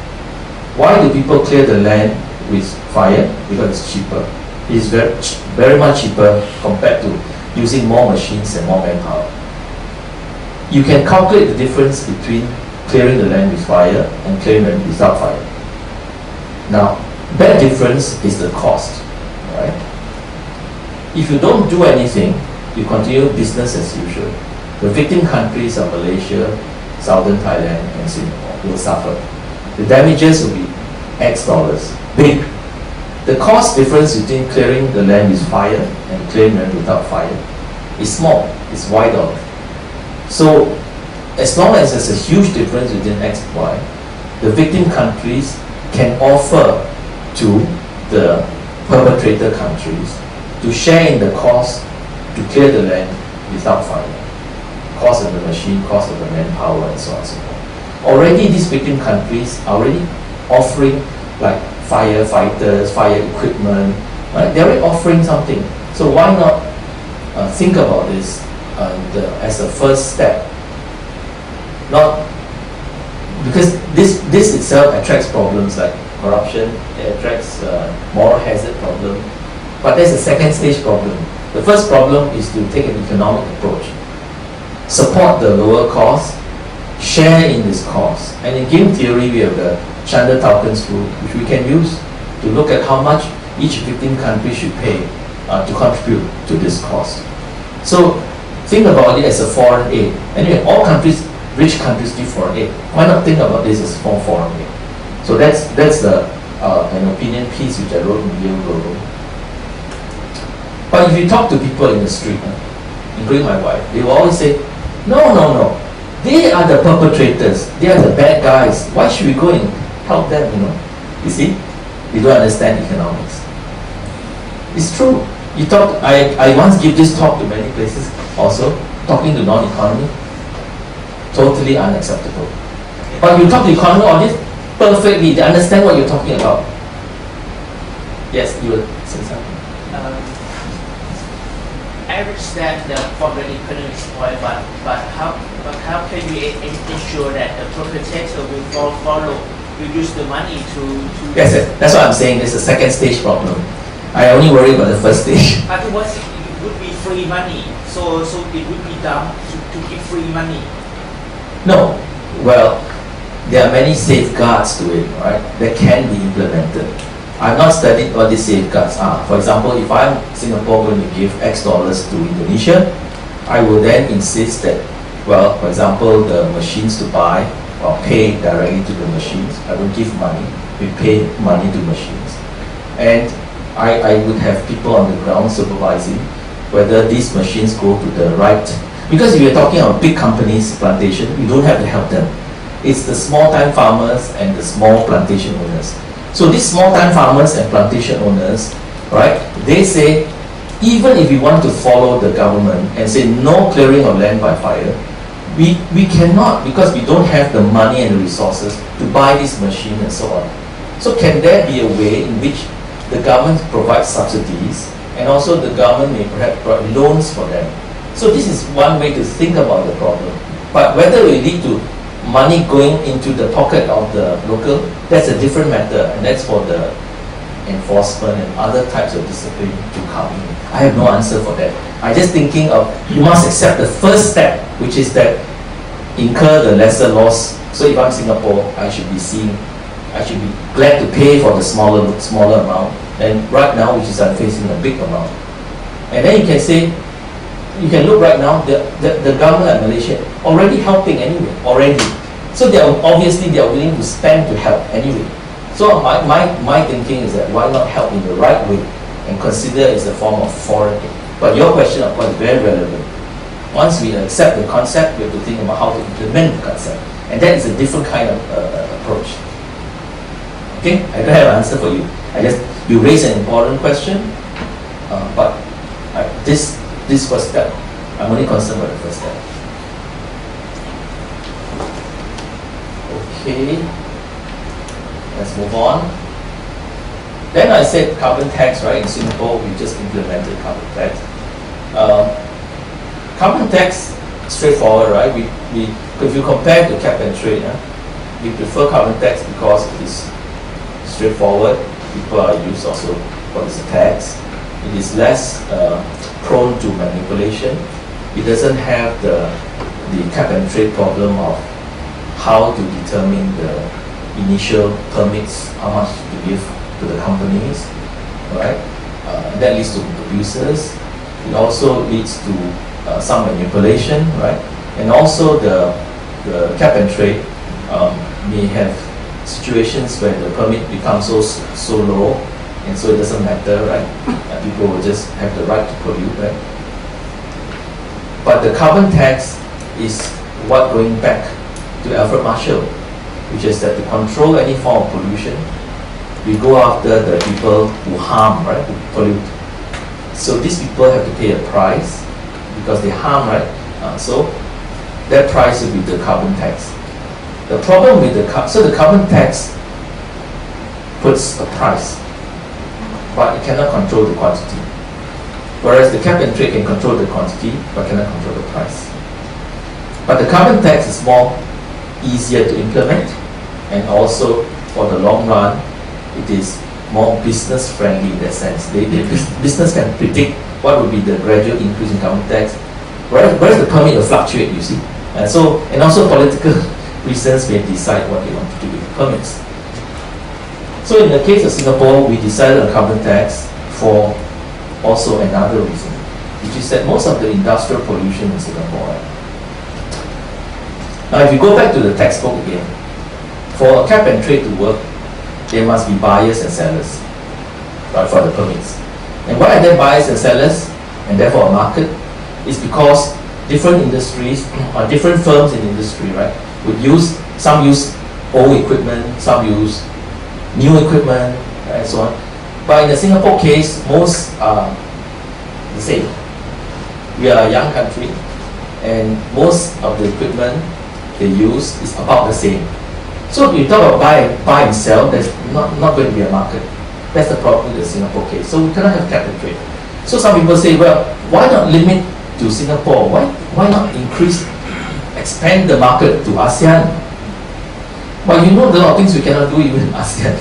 Why do people clear the land with fire? Because it's cheaper. It's very much cheaper compared to using more machines and more manpower. You can calculate the difference between clearing the land with fire and clearing it without fire. Now, that difference is the cost, right? If you don't do anything, you continue business as usual. The victim countries are Malaysia, Southern Thailand, and Singapore will suffer. The damages will be X dollars, big. The cost difference between clearing the land with fire and clearing it without fire is small, it's Y dollar. So, as long as there's a huge difference within X and Y, the victim countries can offer to the perpetrator countries to share in the cost to clear the land without fire. Cost of the machine, cost of the manpower, and so on and so forth. Already these victim countries are already offering like firefighters, fire equipment, right? They're already offering something. So why not think about this as a first step? Not because this itself attracts problems like corruption, it attracts moral hazard problem, but there's a second stage problem. The first problem is to take an economic approach. Support the lower cost, share in this cost. And in game theory, we have the Chandler-Towkins rule, which we can use to look at how much each victim country should pay to contribute to this cost. So think about it as a foreign aid. Anyway, all countries, rich countries give foreign aid. Why not think about this as foreign aid? So that's an opinion piece which I wrote in Yale Global. But if you talk to people in the street, including my wife, they will always say, no. They are the perpetrators. They are the bad guys. Why should we go and help them, You see? They don't understand economics. It's true. I once give this talk to many places also, talking to non-economy. Totally unacceptable. But you talk to economy audience perfectly. They understand what you're talking about. Yes, you will say something. I understand from the economic point, but how can we ensure that the perpetrator will follow, will use the money to Yes, that's what I'm saying. It's a second stage problem. I only worry about the first stage. Otherwise, it would be free money. So it would be dumb to give free money. No. Well, there are many safeguards to it, right, that can be implemented. I've not studied what these safeguards are. For example, if I'm Singapore going to give X dollars to Indonesia, I will then insist that, well, for example, the machines to buy or pay directly to the machines. I don't give money. We pay money to machines. And I would have people on the ground supervising whether these machines go to the right. Because if you're talking about big companies, plantation, you don't have to help them. It's the small-time farmers and the small plantation owners. So these small-time farmers and plantation owners, right, they say, even if we want to follow the government and say no clearing of land by fire, we cannot because we don't have the money and the resources to buy this machine and so on. So can there be a way in which the government provides subsidies and also the government may perhaps provide loans for them? So this is one way to think about the problem. But whether we lead to money going into the pocket of the local, that's a different matter, and that's for the enforcement and other types of discipline to come in. I have no answer for that. I'm just thinking of, you must accept the first step, which is that incur the lesser loss. So if I'm Singapore, I should be glad to pay for the smaller amount, and right now, which is I'm facing a big amount. And then you can say, you can look right now, the government of Malaysia already helping anyway, already. So they are willing to spend to help anyway. So my thinking is that why not help in the right way and consider it as a form of foreign aid. But your question, of course, is very relevant. Once we accept the concept, we have to think about how to implement the concept. And that is a different kind of approach. Okay? I don't have an answer for you. You raise an important question, but this first step, I'm only concerned about the first step. Okay, let's move on. Then I said carbon tax, right? In Singapore, we just implemented carbon tax. Carbon tax, straightforward, right? if you compare to cap and trade, we prefer carbon tax because it is straightforward. People are used also what is a tax. It is less prone to manipulation. It doesn't have the cap and trade problem of how to determine the initial permits, how much to give to the companies, right? That leads to abuses. It also leads to some manipulation, right? And also the cap and trade may have situations where the permit becomes so low, and so it doesn't matter, right? People will just have the right to pollute, right? But the carbon tax is what going back to Alfred Marshall, which is that to control any form of pollution, we go after the people who harm, right? Who pollute. So these people have to pay a price because they harm, right? So that price will be the carbon tax. The problem with the carbon tax puts a price, but it cannot control the quantity. Whereas the cap and trade can control the quantity, but cannot control the price. But the carbon tax is more easier to implement, and also for the long run, it is more business friendly in that sense. Business can predict what will be the gradual increase in carbon tax, whereas the permit will fluctuate, you see. And also political reasons may decide what they want to do with the permits. So in the case of Singapore, we decided on carbon tax for also another reason, which is that most of the industrial pollution in Singapore. Now if you go back to the textbook again, for a cap and trade to work, there must be buyers and sellers, right, for the permits. And why are there buyers and sellers, and therefore a market? Is because different industries or different firms in industry, right, would use, some use old equipment, some use new equipment, right, and so on. But in the Singapore case, most are the same. We are a young country, and most of the equipment they use is about the same. So if you talk about buy and sell, there's not going to be a market. That's the problem with the Singapore case. So we cannot have cap and trade. So some people say, well, why not limit to Singapore? Why not expand the market to ASEAN? Well, you know, there are a lot of things we cannot do even in ASEAN.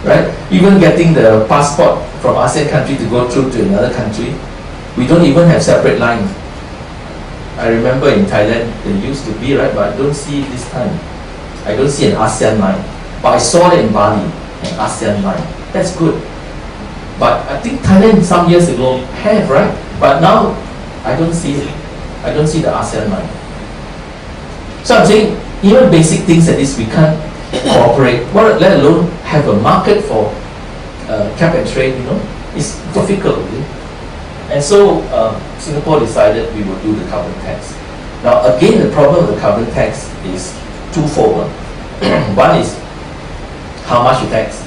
Right? Even getting the passport from ASEAN country to go through to another country, we don't even have separate lines. I remember in Thailand, there used to be, right, but I don't see it this time. I don't see an ASEAN line. But I saw it in Bali, an ASEAN line. That's good. But I think Thailand some years ago had, right? But now, I don't see it. I don't see the ASEAN line. So I'm saying, even basic things like this, we can't cooperate, let alone have a market for cap and trade, you know. It's difficult, really. And so Singapore decided we will do the carbon tax. Now again, the problem with the carbon tax is twofold. One is how much you tax.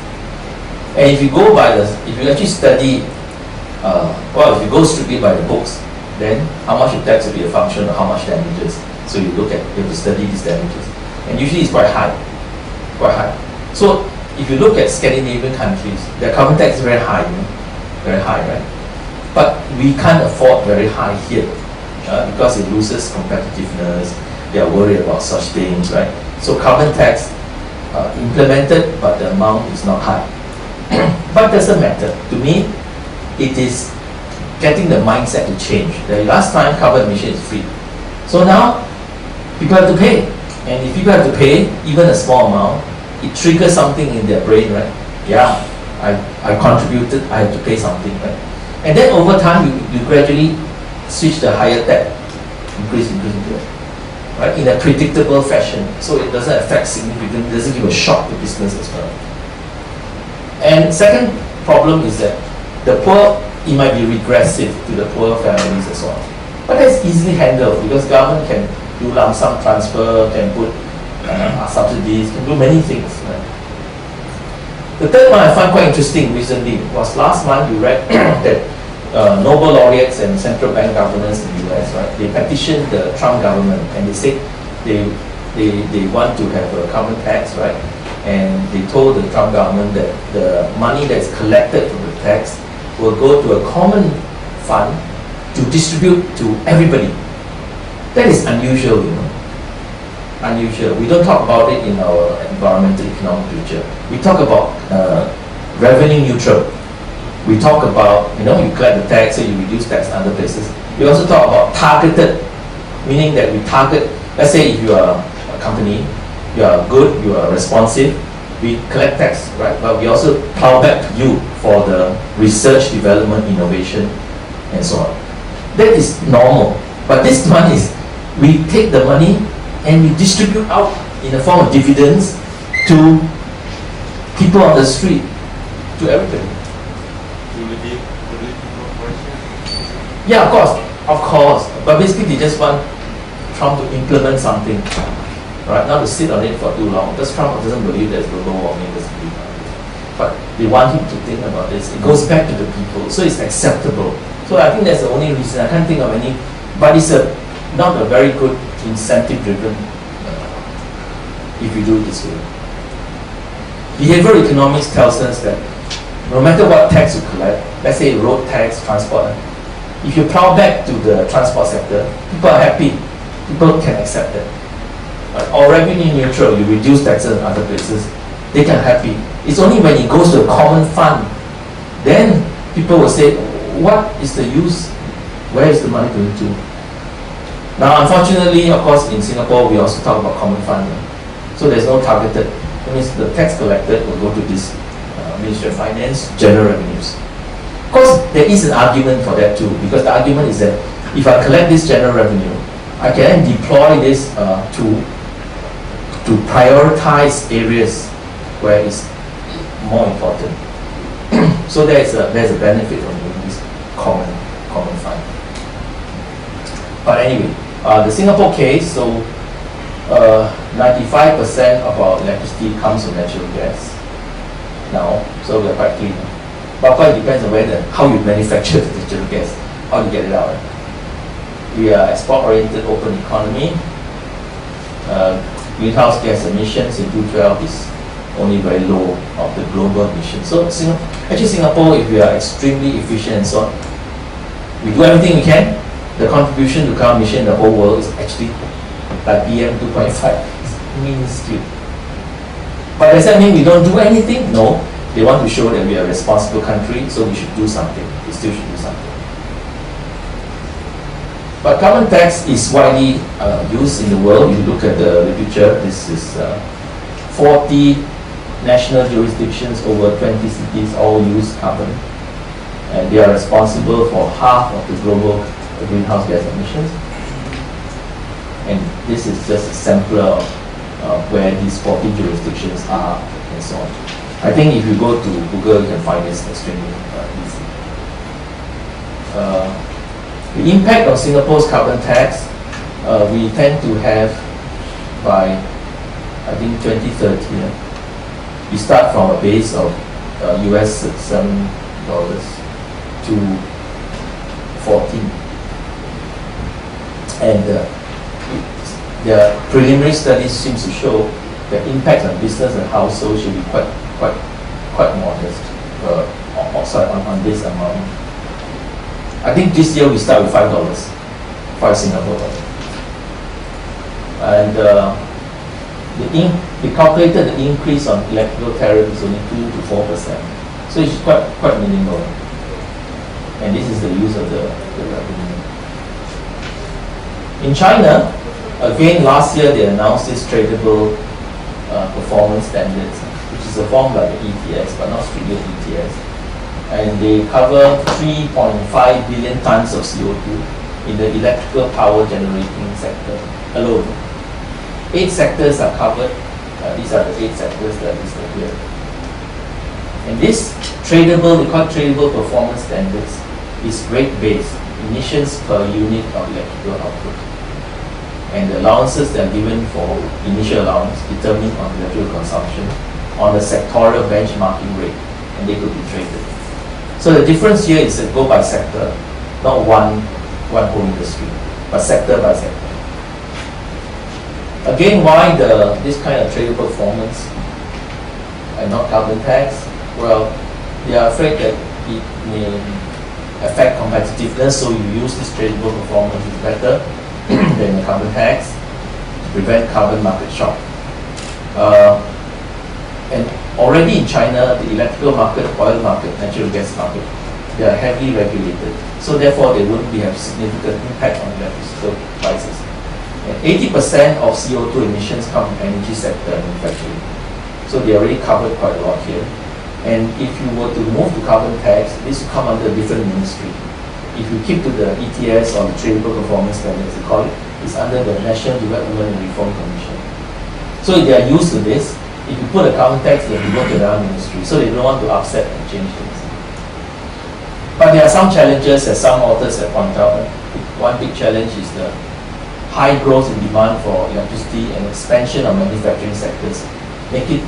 And if you go by if you actually study, if you go strictly by the books, then how much you tax will be a function of how much damages. So you have to study these damages. And usually it's quite high. So if you look at Scandinavian countries, their carbon tax is very high, you know? Very high, right? But we can't afford very high here because it loses competitiveness. They are worried about such things, right? So carbon tax implemented, but the amount is not high. But it doesn't matter. To me, it is getting the mindset to change. The last time carbon emission is free. So now people have to pay. And if people have to pay, even a small amount, it triggers something in their brain, right? Yeah, I contributed, I have to pay something, right? And then over time, you gradually switch the higher tax, increase, right? In a predictable fashion. So it doesn't affect significantly, it doesn't give a shock to business as well. And second problem is that the poor, it might be regressive to the poor families as well. But that's easily handled because government can do lump sum transfer, can put subsidies, can do many things. Right? The third one I find quite interesting recently was last month we read that Nobel laureates and central bank governors in the US, right? They petitioned the Trump government and they said they want to have a carbon tax, right? And they told the Trump government that the money that is collected from the tax will go to a common fund to distribute to everybody. That is unusual, you know. unusual. We don't talk about it in our environmental economic literature. We talk about revenue neutral. We talk about, you collect the tax, so you reduce tax in other places. We also talk about targeted, meaning that we target, let's say if you are a company, you are good, you are responsive, we collect tax, right? But we also plow back to you for the research, development, innovation, and so on. That is normal. But this one is, we take the money and we distribute out in the form of dividends to people on the street, to everybody. Yeah, of course. But basically they just want Trump to implement something, right? Not to sit on it for too long. Because Trump doesn't believe there's global warming, doesn't believe on this. But they want him to think about this. It goes back to the people, so it's acceptable. So I think that's the only reason. I can't think of any, but it's not a very good incentive-driven if you do it this way. Behavioral economics tells us that no matter what tax you collect, let's say road tax, transport, if you plow back to the transport sector, people are happy. People can accept that. Or revenue neutral, you reduce taxes in other places, they can happy. It's only when it goes to a common fund, then people will say, what is the use? Where is the money going to? Now, unfortunately, of course, in Singapore, we also talk about common fund. So there's no targeted. That means the tax collected will go to this Ministry of Finance, general revenues. Of course, there is an argument for that too, because the argument is that if I collect this general revenue, I can deploy this to prioritize areas where it's more important. So there's a benefit of doing this common fund. But anyway, the Singapore case, so 95% of our electricity comes from natural gas now, so we're quite clean. But of course, it depends on how you manufacture the natural gas, how you get it out. We are export-oriented open economy. Greenhouse gas emissions in 2012 is only very low of the global emissions. So actually Singapore, if we are extremely efficient and so on, we do everything we can, the contribution to carbon emission in the whole world is actually like PM 2.5. It's minuscule. But does that mean we don't do anything? No. They want to show that we are a responsible country, so we should do something. We still should do something. But carbon tax is widely used in the world. You look at the literature, this is 40 national jurisdictions over 20 cities all use carbon. And they are responsible for half of the global greenhouse gas emissions. And this is just a sampler of where these 40 jurisdictions are and so on. I think if you go to Google, you can find this extremely easy. The impact of Singapore's carbon tax, we tend to have by, I think, 2030. We start from a base of US $7 to 14. And the preliminary studies seems to show the impact on business and households should be quite modest on this amount. I think this year we start with $5 Singapore dollars. And they calculated the increase on electrical tariff is only 2 to 4%. So it's quite minimal. And this is the use of the revenue. In China, again last year they announced this tradable performance standards, which is a form like the ETS, but not strictly ETS. And they cover 3.5 billion tons of CO2 in the electrical power generating sector alone. 8 sectors are covered. These are the 8 sectors that are listed here. And this tradable, we call tradable performance standards, is rate-based, emissions per unit of electrical output. And the allowances that are given for initial allowance determined on electrical consumption on the sectorial benchmarking rate, and they could be traded. So the difference here is that go by sector, not one whole industry, but sector by sector. Again, why this kind of tradable performance and not carbon tax? Well, they are afraid that it may affect competitiveness, so you use this tradable performance is better than the carbon tax. prevent carbon market shock. And already in China, the electrical market, oil market, natural gas market, they are heavily regulated. So therefore, they wouldn't have significant impact on electricity prices. And 80% of CO2 emissions come from energy sector and manufacturing. So they already covered quite a lot here. And if you were to move to carbon tax, this will come under a different ministry. If you keep to the ETS or the Tradable Performance Standards, they call it, it's under the National Development and Reform Commission. So they are used to this. If you put a carbon tax, they will go to another ministry. So they don't want to upset and change things. But there are some challenges, as some authors have pointed out. One big challenge is the high growth in demand for electricity and expansion of manufacturing sectors. Make it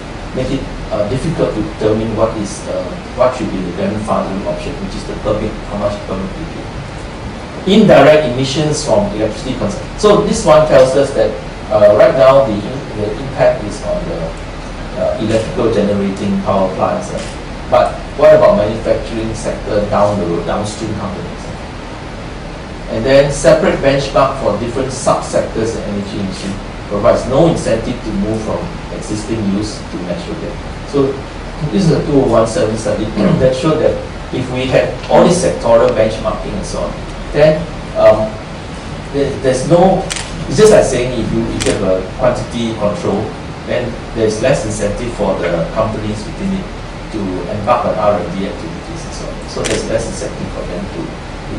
difficult to determine what should be the grandfathering option, which is the permit, how much permit to give. Indirect emissions from electricity consumption. So this one tells us that right now the impact is on the electrical generating power plants. But what about manufacturing sector down the road, downstream companies? And then separate benchmark for different sub-sectors in energy industry provides no incentive to move from existing use to natural gas. So this is a 2017 study that showed that if we had all this sectoral benchmarking and so on, then there's no, it's just like saying if you have a quantity control, then there's less incentive for the companies within it to embark on R&D activities and so on. So there's less incentive for them to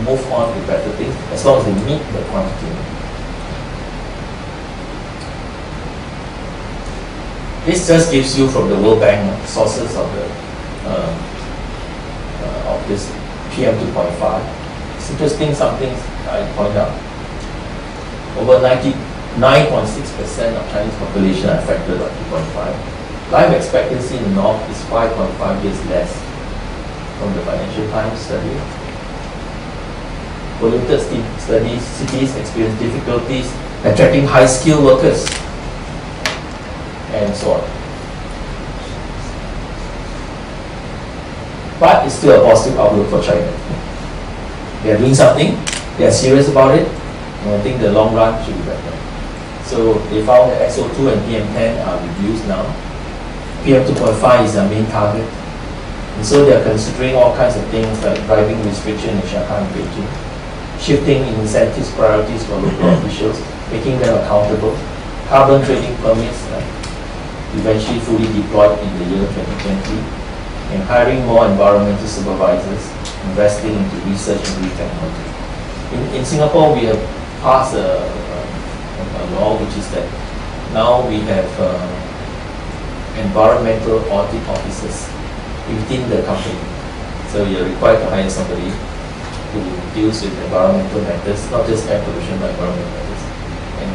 move on to better things as long as they meet the quantity. This just gives you from the World Bank sources of the of this PM 2.5. It's interesting, some things I point out. Over 99.6% of Chinese population are affected by 2.5. Life expectancy in the north is 5.5 years less from the Financial Times study. Polluted studies, cities experience difficulties attracting high-skilled workers, and so on. But it's still a positive outlook for China. They are doing something, they are serious about it, and I think the long run should be better. So they found that SO2 and PM10 are reduced now. PM 2.5 is their main target. And so they are considering all kinds of things like driving restriction in Shanghai and Beijing, shifting incentives priorities for local officials, making them accountable, carbon trading permits eventually fully deployed in the year 2020, and hiring more environmental supervisors, investing into research and green technology. In Singapore, we have passed a law which is that now we have environmental audit officers within the company. So you're required to hire somebody who deals with environmental matters, not just air pollution, but environmental matters. And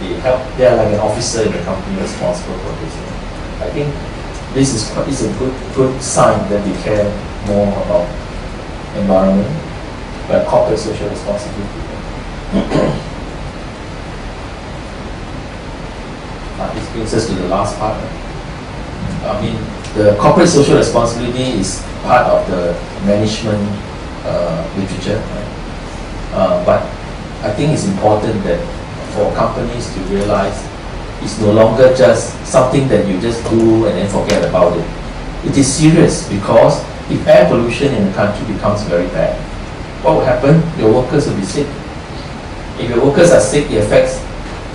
they are like an officer in the company responsible for this. I think this is a good sign that we care more about environment, but corporate social responsibility. This brings us to the last part. I mean, the corporate social responsibility is part of the management literature, right? But I think it's important that for companies to realize it's no longer just something that you just do and then forget about it. It is serious because if air pollution in the country becomes very bad, what will happen? Your workers will be sick. If your workers are sick, it affects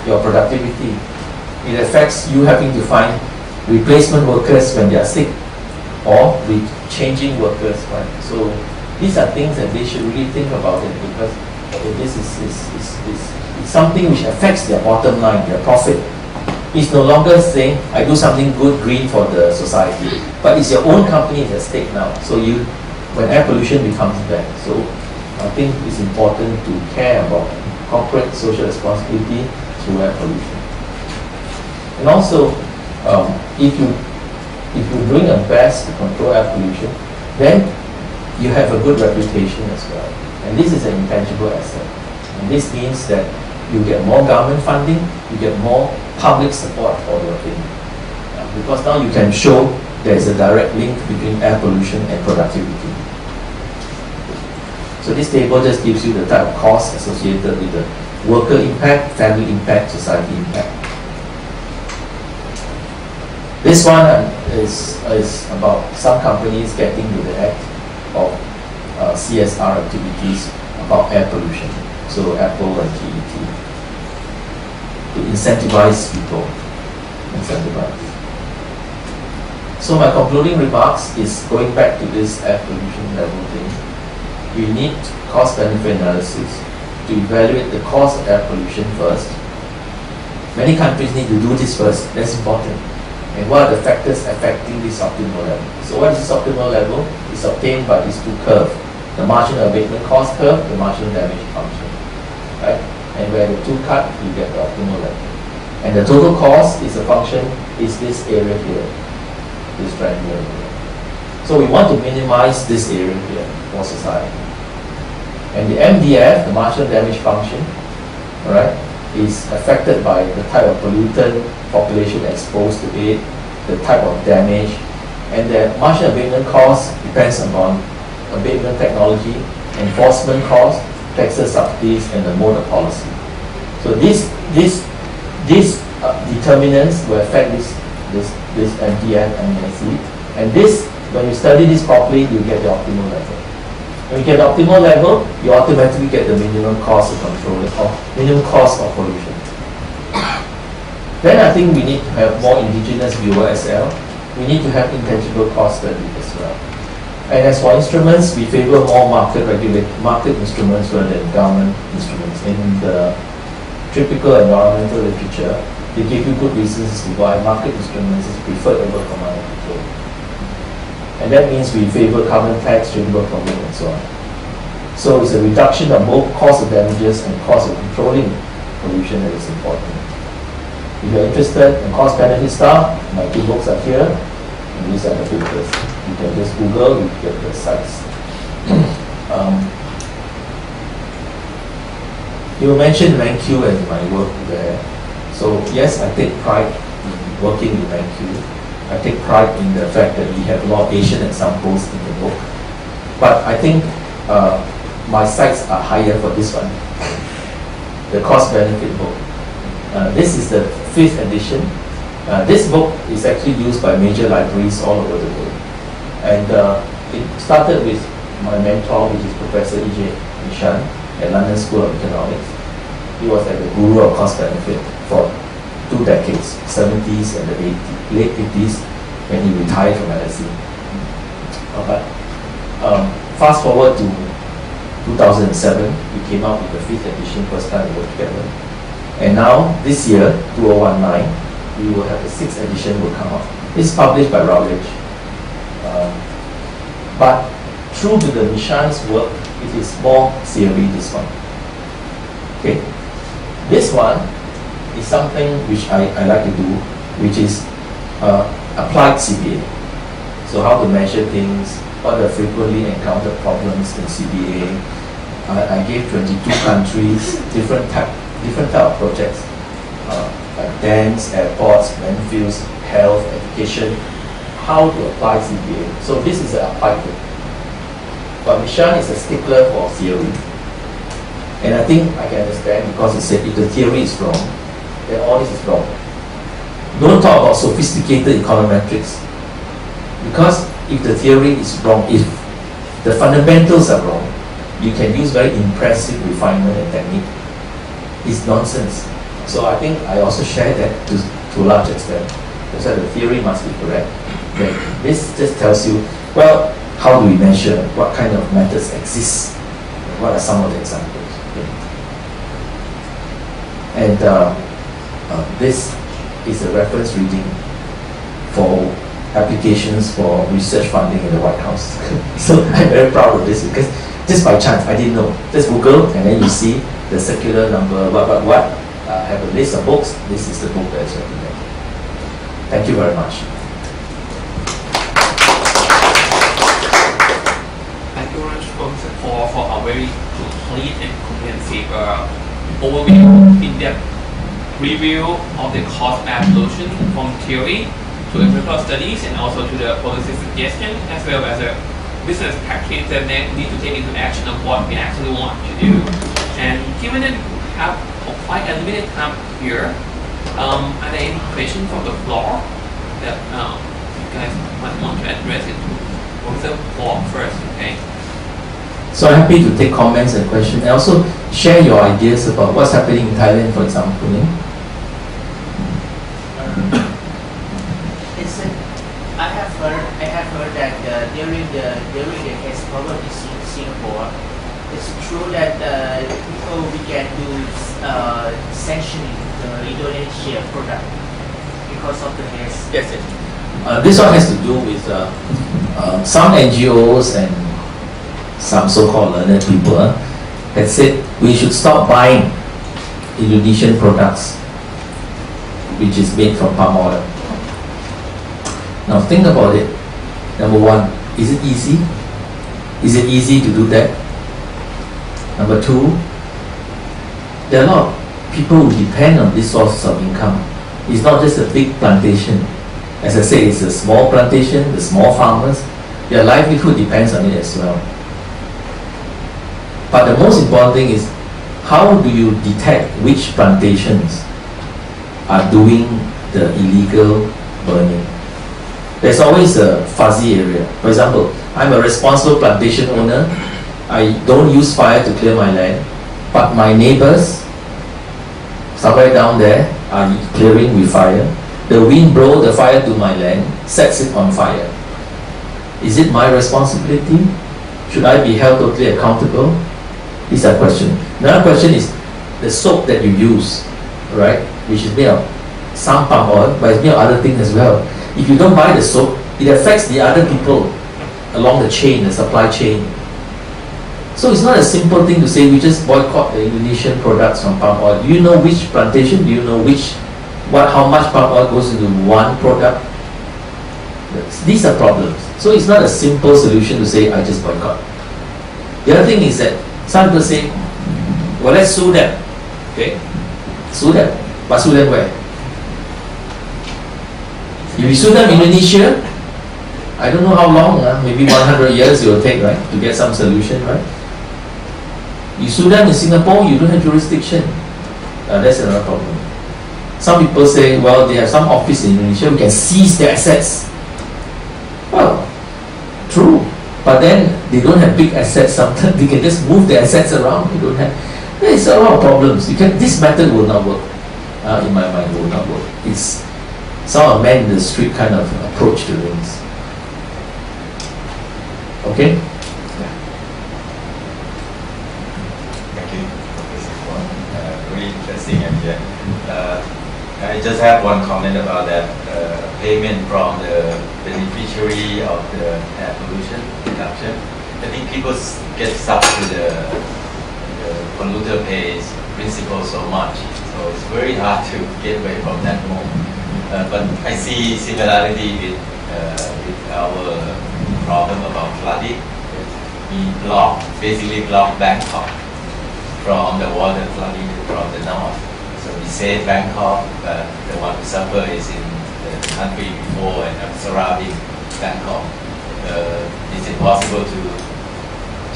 your productivity. It affects you having to find replacement workers when they are sick or changing workers, right? So these are things that they should really think about it because this is something which affects their bottom line, their profit. It's no longer saying, I do something good, green for the society, but it's your own company at stake now. So when air pollution becomes bad, so I think it's important to care about corporate social responsibility through air pollution. And also, if you're doing your best to control air pollution, then you have a good reputation as well. And this is an intangible asset. And this means that you get more government funding, you get more public support for your thing. Because now you can show there's a direct link between air pollution and productivity. So this table just gives you the type of costs associated with the worker impact, family impact, society impact. This one is about some companies getting to the act of CSR activities about air pollution. So Apple and TET to incentivize people. So my concluding remarks is going back to this air pollution level thing. We need cost-benefit analysis to evaluate the cost of air pollution first. Many countries need to do this first. That's important. And what are the factors affecting this optimal level? So what is this optimal level? It's obtained by these two curves. The marginal abatement cost curve, the marginal damage function. Right? And where the two cut, you get the optimal level. And the total cost is a function, is this area here, this triangular area. So we want to minimize this area here for society. And the MDF, the marginal damage function, alright, is affected by the type of pollutant, population exposed to it, the type of damage, and the marginal abatement cost depends upon abatement technology, enforcement cost, taxes, subsidies, and the mode of policy. So these determinants will affect this MDF and MSC, and this, when you study this properly, you get the optimal level. When you get the optimal level, you automatically get the minimum cost of control, or minimum cost of pollution. Then I think we need to have more indigenous viewer as well. We need to have intangible cost study as well. And as for instruments, we favor more market instruments rather than government instruments. In the typical environmental literature, they give you good reasons why market instruments is preferred over command and control. And that means we favor carbon tax, tradable permit, and so on. So it's a reduction of both cost of damages and cost of controlling pollution that is important. If you're interested in cost benefit stuff, my two books are here, and these are the papers. You can just Google, you get the sites. You mentioned ManQ and my work there. So yes, I take pride in working with ManQ. I take pride in the fact that we have a lot of Asian examples in the book. But I think my sights are higher for this one, the cost benefit book. This is the 5th edition. This book is actually used by major libraries all over the world. And it started with my mentor, which is Professor E.J. Nishan at London School of Economics. He was like the guru of cost benefit for 2 decades, 70s and the late 80s, when he retired from LSE. But fast forward to 2007, we came out with the 5th edition, first time we worked together. And now, this year, 2019, we will have the 6th edition will come out. It's published by Routledge. But true to the Nishan's work, it is more theory, this one. Okay? This one is something which I like to do, which is applied CBA. So how to measure things, what are frequently encountered problems in CBA. I gave 22 countries different type of projects, like dams, airports, landfills, health, education, how to apply CBA. So this is an applied book. But Nishan is a stickler for theory. And I think I can understand, because he said if the theory is wrong, then all this is wrong. Don't talk about sophisticated econometrics. Because if the theory is wrong, if the fundamentals are wrong, you can use very impressive refinement and technique. It's nonsense. So I think I also share that to a large extent. That's why the theory must be correct. But this just tells you, well, how do we measure? What kind of methods exist? What are some of the examples? Okay. And this is a reference reading for applications for research funding in the White House. So I'm very proud of this, because just by chance, I didn't know. Just Google, and then you see the circular number, what. Have a list of books. This is the book that is recommended. Thank you very much. Thank you very much for a very complete and comprehensive overview, in-depth review of the cost of air pollution from theory to empirical studies, and also to the policy suggestion, as well as a business practice that they need to take into action of what we actually want to do. And given that we have quite a limited time here, are there any questions from the floor? that you guys might want to address it. What's the Quah first, okay? So I'm happy to take comments and questions and also share your ideas about what's happening in Thailand, for example. Yeah? I have heard that during the case problem in Singapore, it's true that people began to sanctioning the Indonesia product because of the case. Yes. This one has to do with some NGOs and some so-called learned people that said we should stop buying Indonesian products which is made from palm oil. Now think about it. Number one, is it easy? Is it easy to do that? Number two, there are a lot of people who depend on this source of income. It's not just a big plantation. As I say, it's a small plantation, the small farmers, their livelihood depends on it as well. But the most important thing is, how do you detect which plantations are doing the illegal burning? There's always a fuzzy area. For example, I'm a responsible plantation owner. I don't use fire to clear my land, but my neighbors, somewhere down there, are clearing with fire. The wind blows the fire to my land, sets it on fire. Is it my responsibility? Should I be held totally accountable? These are questions. Another question is the soap that you use, right, which is made of some palm oil, but it's made of other things as well. If you don't buy the soap, it affects the other people along the chain, the supply chain. So it's not a simple thing to say we just boycott the Indonesian products from palm oil. Do you know which plantation? Do you know how much palm oil goes into one product? These are problems. So it's not a simple solution to say I just boycott. The other thing is that some people say, well, let's sue them. Okay? Sue them. But sue them where? If you sue them in Indonesia, I don't know how long, maybe 100 years it will take, right, to get some solution, right? You sue them in Singapore, you don't have jurisdiction. That's another problem. Some people say, well, they have some office in Indonesia, we can seize their assets. Well, true. But then they don't have big assets sometimes. They can just move the assets around. They don't have. There's a lot of problems. This method will not work. In my mind, will not work. It's some man in the street kind of approach to things. Okay? Thank you. This is one really interesting idea. I just have one comment about that payment from the beneficiary of the air pollution reduction. I think people get stuck to the polluter pays principle so much, so it's very hard to get away from that mode. But I see similarity with our problem about flooding. We basically block Bangkok from the water flooding from the north. So we save Bangkok, but the one who suffer is in the country before and surrounding Bangkok. It's impossible to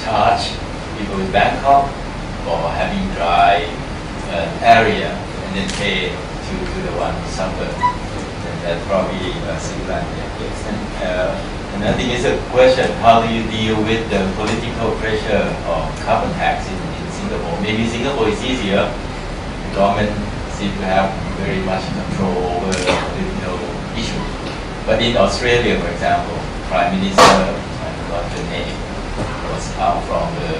charge people in Bangkok for having dry area and then pay to the one who suffered. And that's probably similar. And I think it's a question, how do you deal with the political pressure of carbon tax in Singapore? Maybe Singapore is easier. The government seems to have very much control over political issues. But in Australia, for example, Prime Minister, I forgot the name, was out from the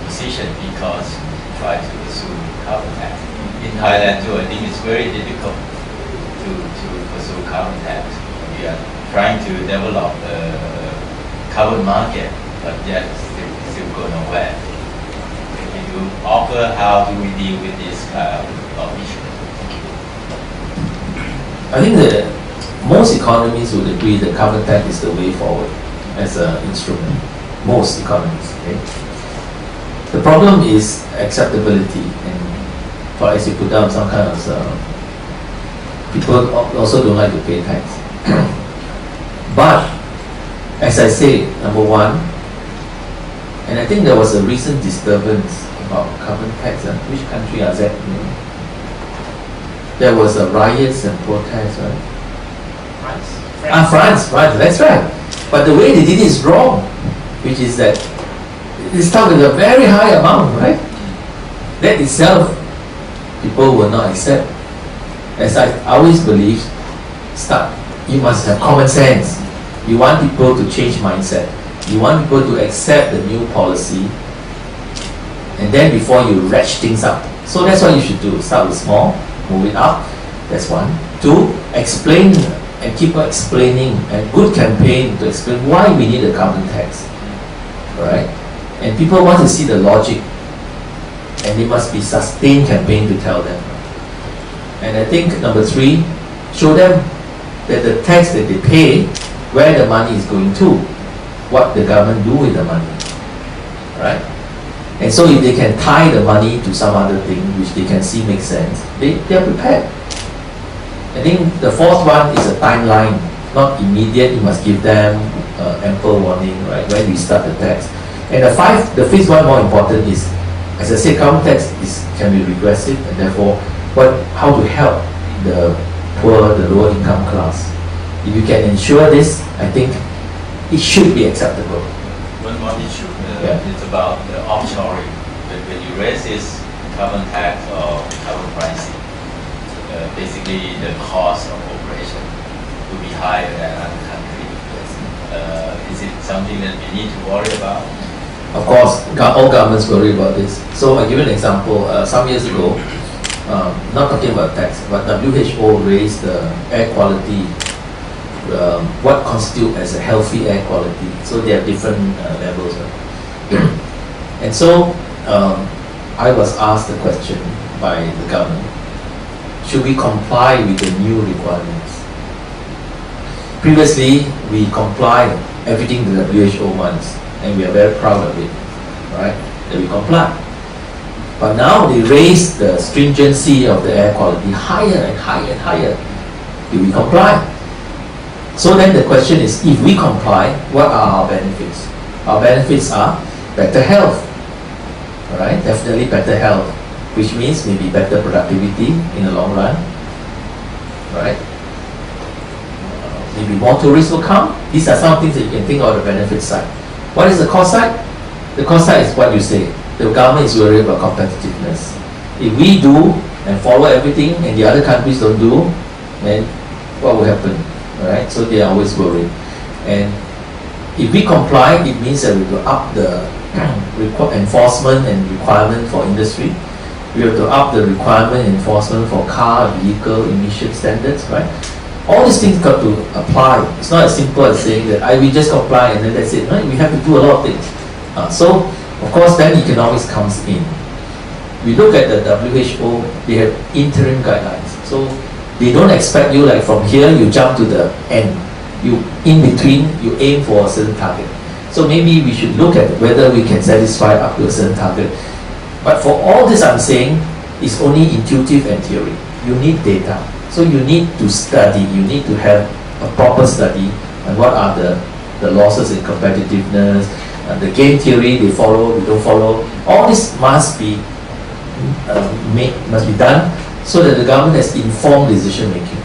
position because he tried to pursue carbon tax. In Thailand too, I think it's very difficult to pursue carbon tax. We are trying to develop a carbon market, but yet still go nowhere. Can you offer how do we deal with this of issue? I think that most economies would agree that carbon tax is the way forward as an instrument. Most economies. Okay? The problem is acceptability, and as you put down some kind of people also don't like to pay tax. But as I say, number one, and I think there was a recent disturbance about carbon tax. Which country is that? There was a riots and protests, right? France, that's right. But the way they did it is wrong, which is that they start with a very high amount, right? That itself, people will not accept. As I always believe, you must have common sense. You want people to change mindset. You want people to accept the new policy, and then before you ratchet things up. So that's what you should do. Start with small, move it up. That's one. Two, explain and keep explaining, and good campaign to explain why we need a carbon tax. Right? And people want to see the logic, and it must be sustained campaign to tell them. And I think number three, show them that the tax that they pay, where the money is going to, what the government do with the money. Right? And so if they can tie the money to some other thing which they can see makes sense, they are prepared. I think the fourth one is a timeline, not immediate. You must give them ample warning, right, when we start the tax. And the fifth one more important is, as I said, carbon tax can be regressive, and therefore, how to help the poor, the lower income class. If you can ensure this, I think it should be acceptable. One more issue Yeah. is about the offshoring. When you raise this carbon tax or carbon pricing, basically the cost of operation will be higher than other countries. Is it something that we need to worry about? Of course, all governments worry about this. So I'll give you an example. Some years ago, not talking about tax, but WHO raised the air quality, what constitutes as a healthy air quality. So there are different levels. And so I was asked the question by the government, should we comply with the new requirements? Previously, we complied everything the WHO wants, and we are very proud of it, right? That we comply. But now they raise the stringency of the air quality higher and higher and higher. Do we comply? So then the question is, if we comply, what are our benefits? Our benefits are better health, right? Definitely better health, which means maybe better productivity in the long run, right? Maybe more tourists will come. These are some things that you can think of the benefit side. What is the cost side? The cost side is what you say. The government is worried about competitiveness. If we do and follow everything and the other countries don't do, then what will happen? Right? So they are always worried. And if we comply, it means that we will up the enforcement and requirement for industry. We have to up the requirement and enforcement for car, vehicle emission standards, right? All these things got to apply. It's not as simple as saying that we just comply and then that's it. Right? We have to do a lot of things. So, of course, then economics comes in. We look at the WHO, they have interim guidelines. So, they don't expect you like from here, you jump to the end. You, in between, you aim for a certain target. So maybe we should look at whether we can satisfy up to a certain target. But for all this I'm saying, it's only intuitive and theory. You need data. So you need to study, you need to have a proper study on what are the losses in competitiveness, the game theory they follow, we don't follow. All this must be done so that the government has informed decision making.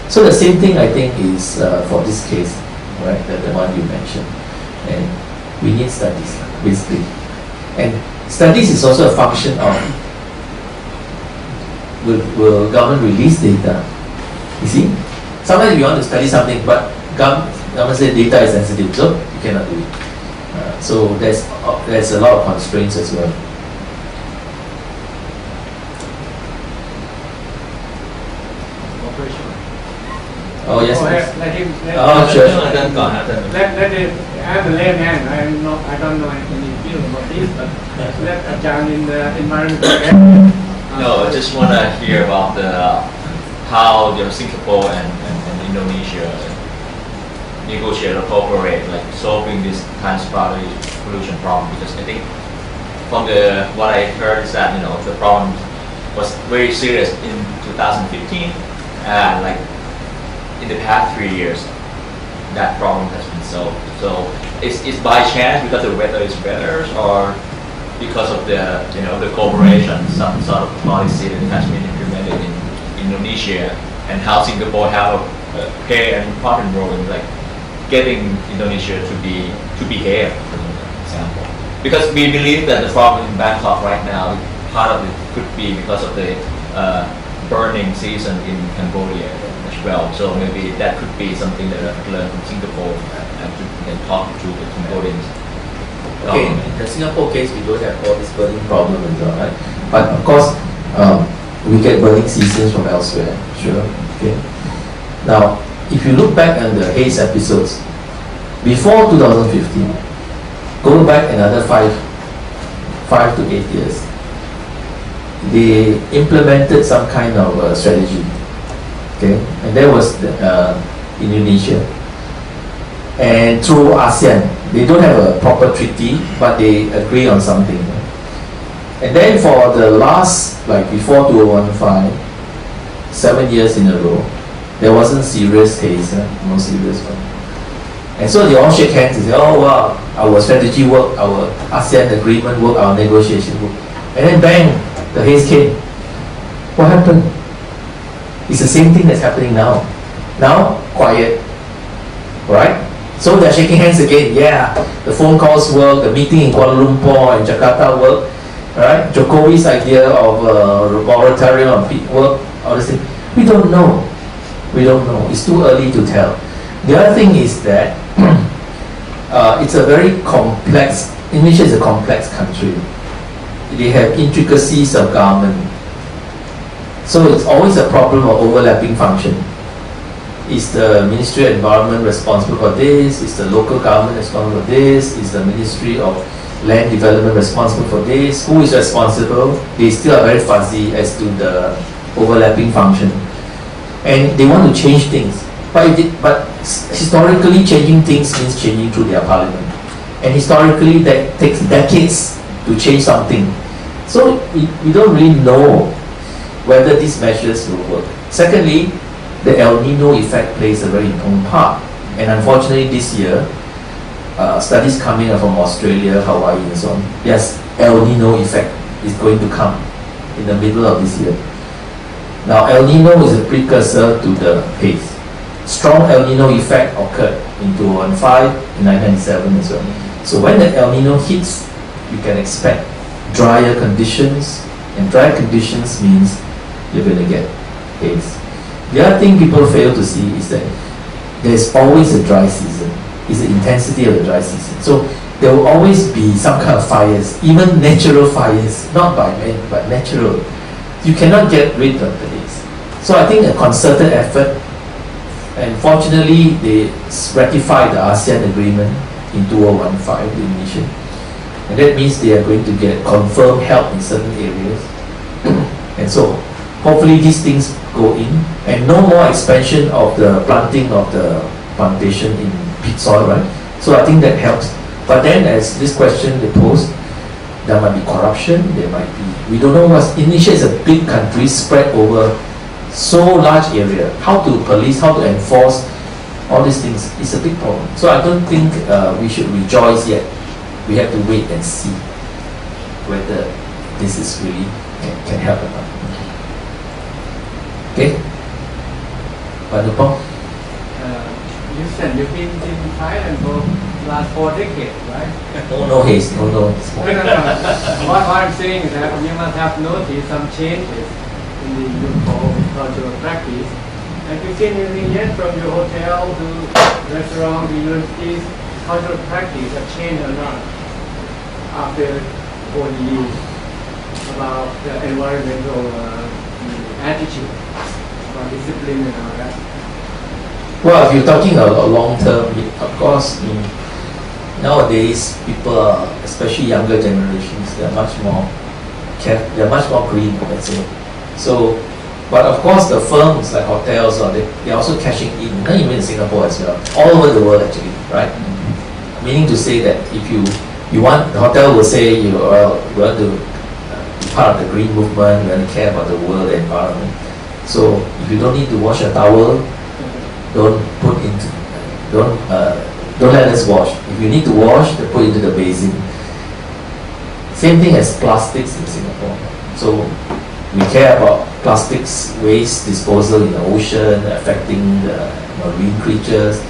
So the same thing I think is for this case, right? The one you mentioned, and we need studies basically. And studies is also a function of will government release data? You see, sometimes you want to study something, but government says data is sensitive, so you cannot do it. So there's a lot of constraints as well. Oh yes. Let him. Sure. Let him. I'm a layman. I don't know any field about this, but let Ajahn in the environmental area. No, I just want to hear about how Singapore and Indonesia negotiate or cooperate, like solving this transport pollution problem. Because I think from what I heard is that the problem was very serious in 2015, and like in the past 3 years, that problem has been solved. So it's by chance because the weather is better, or because of the cooperation, some sort of policy that has been implemented in Indonesia, and how Singapore have a play an important role in like getting Indonesia to behave, for example. Because we believe that the problem in Bangkok right now, part of it could be because of the burning season in Cambodia as well. So maybe that could be something that I could learn from Singapore and talk to the Cambodians. Okay, in the Singapore case, we don't have all this burning problem as well, right? But of course, we get burning seasons from elsewhere, sure. Okay. Now, if you look back on the haze episodes, before 2015, go back another 5 to 8 years, they implemented some kind of strategy, okay, and that was Indonesia. And through ASEAN, they don't have a proper treaty, but they agree on something. And then for the last, like before 2015, 7 years in a row, there wasn't serious case, no serious one. And so they all shake hands and say, oh wow, our strategy worked, our ASEAN agreement worked, our negotiation worked. And then bang, the haze came. What happened? It's the same thing that's happening now. Now, quiet, right? So they're shaking hands again. Yeah, the phone calls work, the meeting in Kuala Lumpur and Jakarta work, right? Jokowi's idea of moratorium on work, all this thing. We don't know. We don't know. It's too early to tell. The other thing is that it's a very complex, Indonesia is a complex country. They have intricacies of government. So it's always a problem of overlapping function. Is the Ministry of Environment responsible for this? Is the local government responsible for this? Is the Ministry of Land Development responsible for this? Who is responsible? They still are very fuzzy as to the overlapping function. And they want to change things. But historically, changing things means changing through their parliament. And historically, that takes decades to change something. So we don't really know whether these measures will work. Secondly, the El Nino effect plays a very important part. And unfortunately this year, studies coming from Australia, Hawaii and so on, yes, El Nino effect is going to come in the middle of this year. Now El Nino is a precursor to the haze. Strong El Nino effect occurred in 2015, in 1997 as well. So when the El Nino hits, you can expect drier conditions, and dry conditions means you're going to get haze. The other thing people fail to see is that there's always a dry season. It's the intensity of the dry season. So there will always be some kind of fires, even natural fires, not by man, but natural. You cannot get rid of the haze. So I think a concerted effort, and fortunately they ratified the ASEAN agreement in 2015, the Indonesia. And that means they are going to get confirmed help in certain areas. And so hopefully these things go in, and no more expansion of the planting of the plantation in peat soil, right? So I think that helps. But then as this question they posed, there might be corruption, there might be, we don't know what's, Indonesia is a big country spread over so large area. How to police, how to enforce all these things is a big problem. So I don't think we should rejoice yet. We have to wait and see whether this is really can help or not. Okay. Panupong? Euston, you've been in Thailand for the last 4 decades, right? No haze, no. No. What I'm saying is that you must have noticed some changes in the local cultural practice. Have you seen anything yet from your hotel to restaurant, to universities? Cultural practice have changed or not after 40 years about the environmental attitude, about discipline and all that? Well, if you're talking about long term, of course, nowadays people are, especially younger generations, they're much more green, let's say. So, but of course the firms like hotels, they're also cashing in, not even in Singapore as well, all over the world actually, right? Meaning to say that if you want, the hotel will say you want to be part of the green movement, you want to care about the world, the environment. So if you don't need to wash a towel, don't let us wash. If you need to wash, they put into the basin. Same thing as plastics in Singapore. So We care about plastics waste disposal in the ocean, affecting the marine creatures,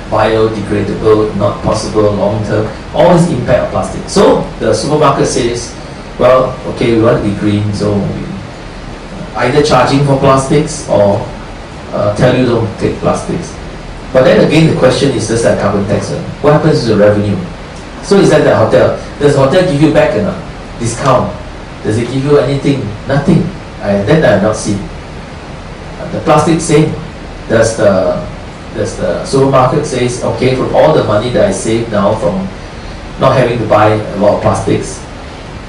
biodegradable, not possible, long term, all this impact of plastic. So the supermarket says, well, okay, we want to be green, so we either charging for plastics or tell you don't take plastics. But then again, the question is just like carbon tax. What happens to the revenue? So it's like the hotel. Does the hotel give you back a discount? Does it give you anything? Nothing. That I have not seen. The plastic same. Does the supermarket says, okay, from all the money that I save now from not having to buy a lot of plastics,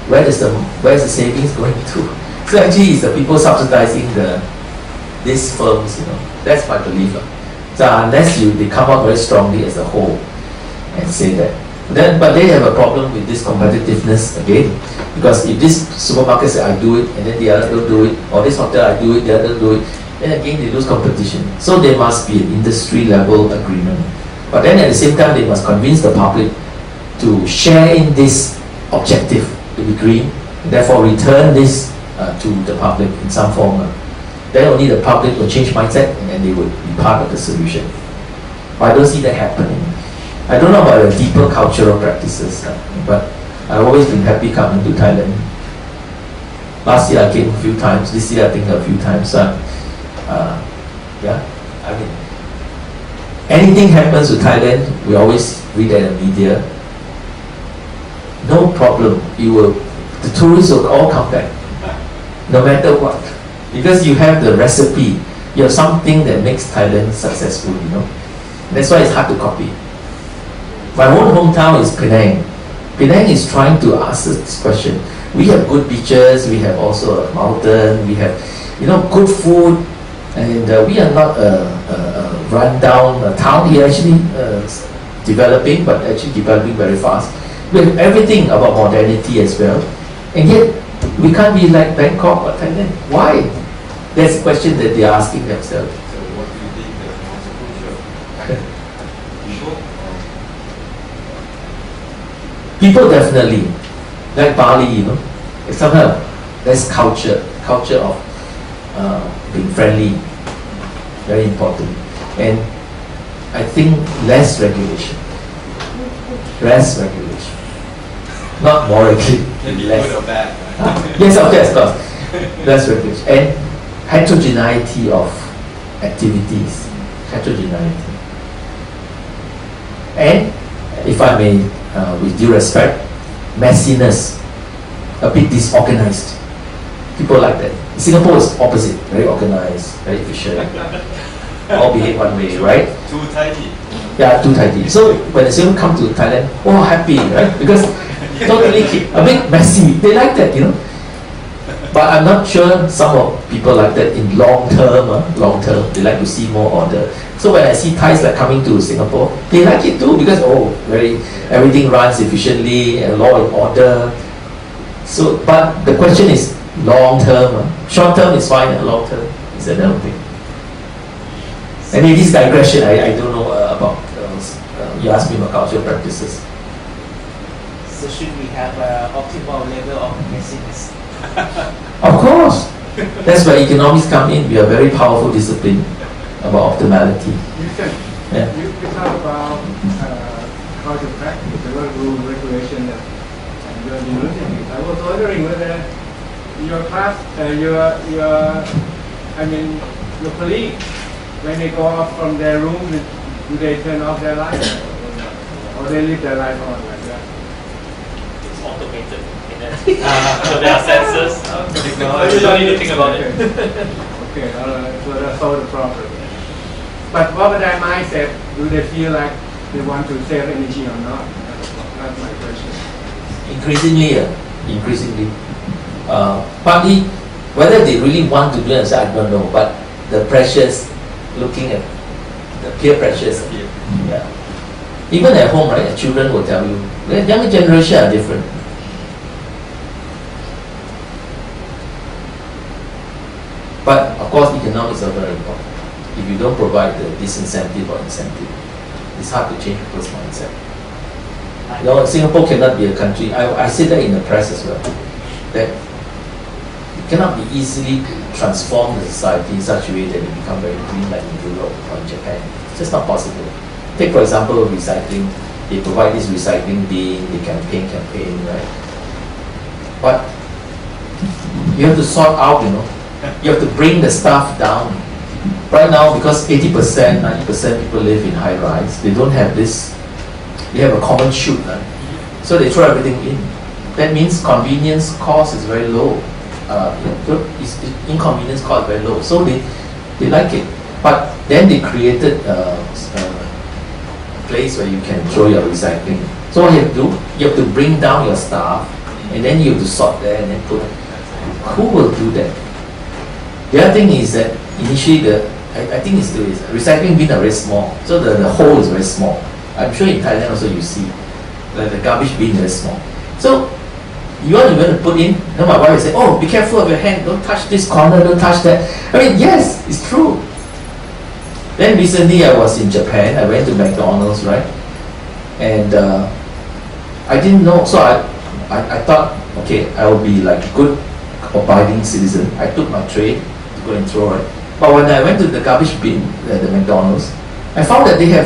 where's the savings going to? So actually, it's the people subsidizing these firms. That's my belief. So unless they come out very strongly as a whole and say that. But they have a problem with this competitiveness again, because if this supermarket says I do it and then the other don't do it, or this hotel I do it, the other don't do it, then again they lose competition. So there must be an industry level agreement. But then at the same time they must convince the public to share in this objective to be green, and therefore return this to the public in some form. Then only the public will change mindset and then they would be part of the solution. But I don't see that happening. I don't know about the deeper cultural practices, but I've always been happy coming to Thailand. Last year I came a few times, this year I think a few times. Anything happens to Thailand, we always read in the media. No problem, the tourists will all come back, no matter what. Because you have the recipe, you have something that makes Thailand successful, That's why it's hard to copy. My own hometown is Penang. Penang is trying to ask this question. We have good beaches, we have also a mountain, we have, good food, and we are not a run-down town here, actually developing, but actually developing very fast. We have everything about modernity as well, and yet we can't be like Bangkok or Thailand. Why? That's the question that they are asking themselves. So what do you think the consequential People definitely, like Bali, somehow there's culture of being friendly, very important. And I think less regulation. Not morally, less. good or bad? Yes, of course. Less regulation. And heterogeneity of activities. Heterogeneity. And if I may, with due respect, messiness, a bit disorganized. People like that. Singapore is opposite, very organized, very efficient. All behave one way, right? Too tidy. Yeah, too tidy. So when the Singaporeans come to Thailand, happy, right? Because totally a bit messy. They like that, But I'm not sure some of people like that in long term. They like to see more order. So when I see Thais like coming to Singapore, they like it too because everything runs efficiently and law and order. So, but the question is long term. Short term is fine, and long term is another thing. And in this digression, I don't know about. You asked me about cultural practices. So should we have an optimal level of messiness? Of course. That's where economics come in. We are very powerful discipline about optimality. Euston, Yeah. you talk about cultural practice, the rule regulation that you are using. I was wondering whether your class, your colleagues, when they go out from their room, do they turn off their light, or they leave their light on like that? It's automated. So there are sensors. You don't need to think about it. Okay, so that's all the problem. But what about their mindset? Do they feel like they want to save energy or not? That's my question. Increasingly. Partly, whether they really want to do it, I don't know. But the pressures, looking at the peer pressures, yeah. Even at home, right? Children will tell you, the younger generation are different. But of course, economics are very important. If you don't provide the disincentive or incentive, it's hard to change people's mindset. Singapore cannot be a country. I say that in the press as well. That cannot be easily transform the society in such a way that it become very green like in Europe or in Japan. It's just not possible. Take for example recycling. They provide this recycling bin, they campaign, right? But you have to sort out, you have to bring the stuff down. Right now, because 80%, 90% people live in high rise, they don't have this, they have a common chute, right? So they throw everything in. That means convenience cost is very low. Inconvenience cost is very low. So they like it. But then they created a place where you can throw your recycling. So what you have to do, you have to bring down your stuff and then you have to sort there and then put it. Who will do that? The other thing is that initially I think it's the recycling bin are very small. So the hole is very small. I'm sure in Thailand also you see the garbage bin is very small. So you want to put in, my wife will say, oh, be careful of your hand, don't touch this corner, don't touch that. I mean, yes, it's true. Then recently I was in Japan, I went to McDonald's, right? And I didn't know, so I thought, okay, I will be like a good abiding citizen. I took my tray to go and throw it. But when I went to the garbage bin at the McDonald's, I found that they have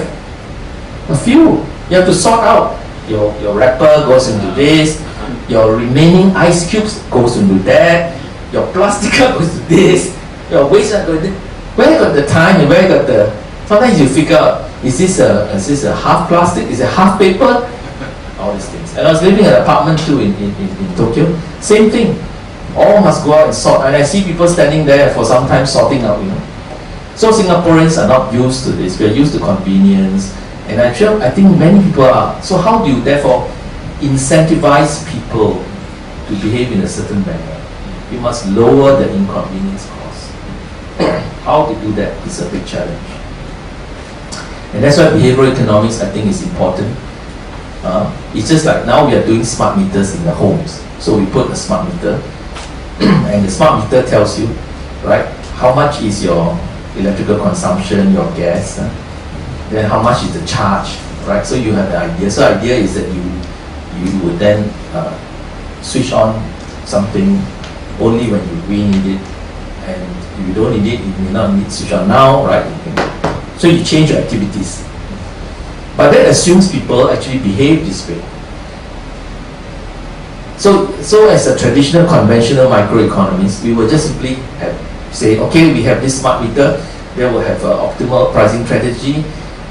a few. You have to sort out. Your wrapper goes into this, your remaining ice cubes goes into that, your plastic goes to this, your waste goes to this. Where got the time and where got the... Sometimes you figure out, is this a half plastic? Is it half paper? All these things. And I was living in an apartment too in Tokyo. Same thing. All must go out and sort. And I see people standing there for some time sorting out, So Singaporeans are not used to this. We are used to convenience. And I think many people are. So how do you therefore incentivize people to behave in a certain manner? You must lower the inconvenience cost. How to do that is a big challenge. And that's why behavioral economics, I think, is important. It's just like now we are doing smart meters in the homes. So we put a smart meter, and the smart meter tells you, right, how much is your electrical consumption, your gas, then how much is the charge, right? So you have the idea. So the idea is that you would then switch on something only when you really need it, and if you don't need it, you may not need to switch on now, right? So you change your activities. But that assumes people actually behave this way. So as a traditional, conventional microeconomist, we will just simply say, okay, we have this smart meter, then we'll have an optimal pricing strategy,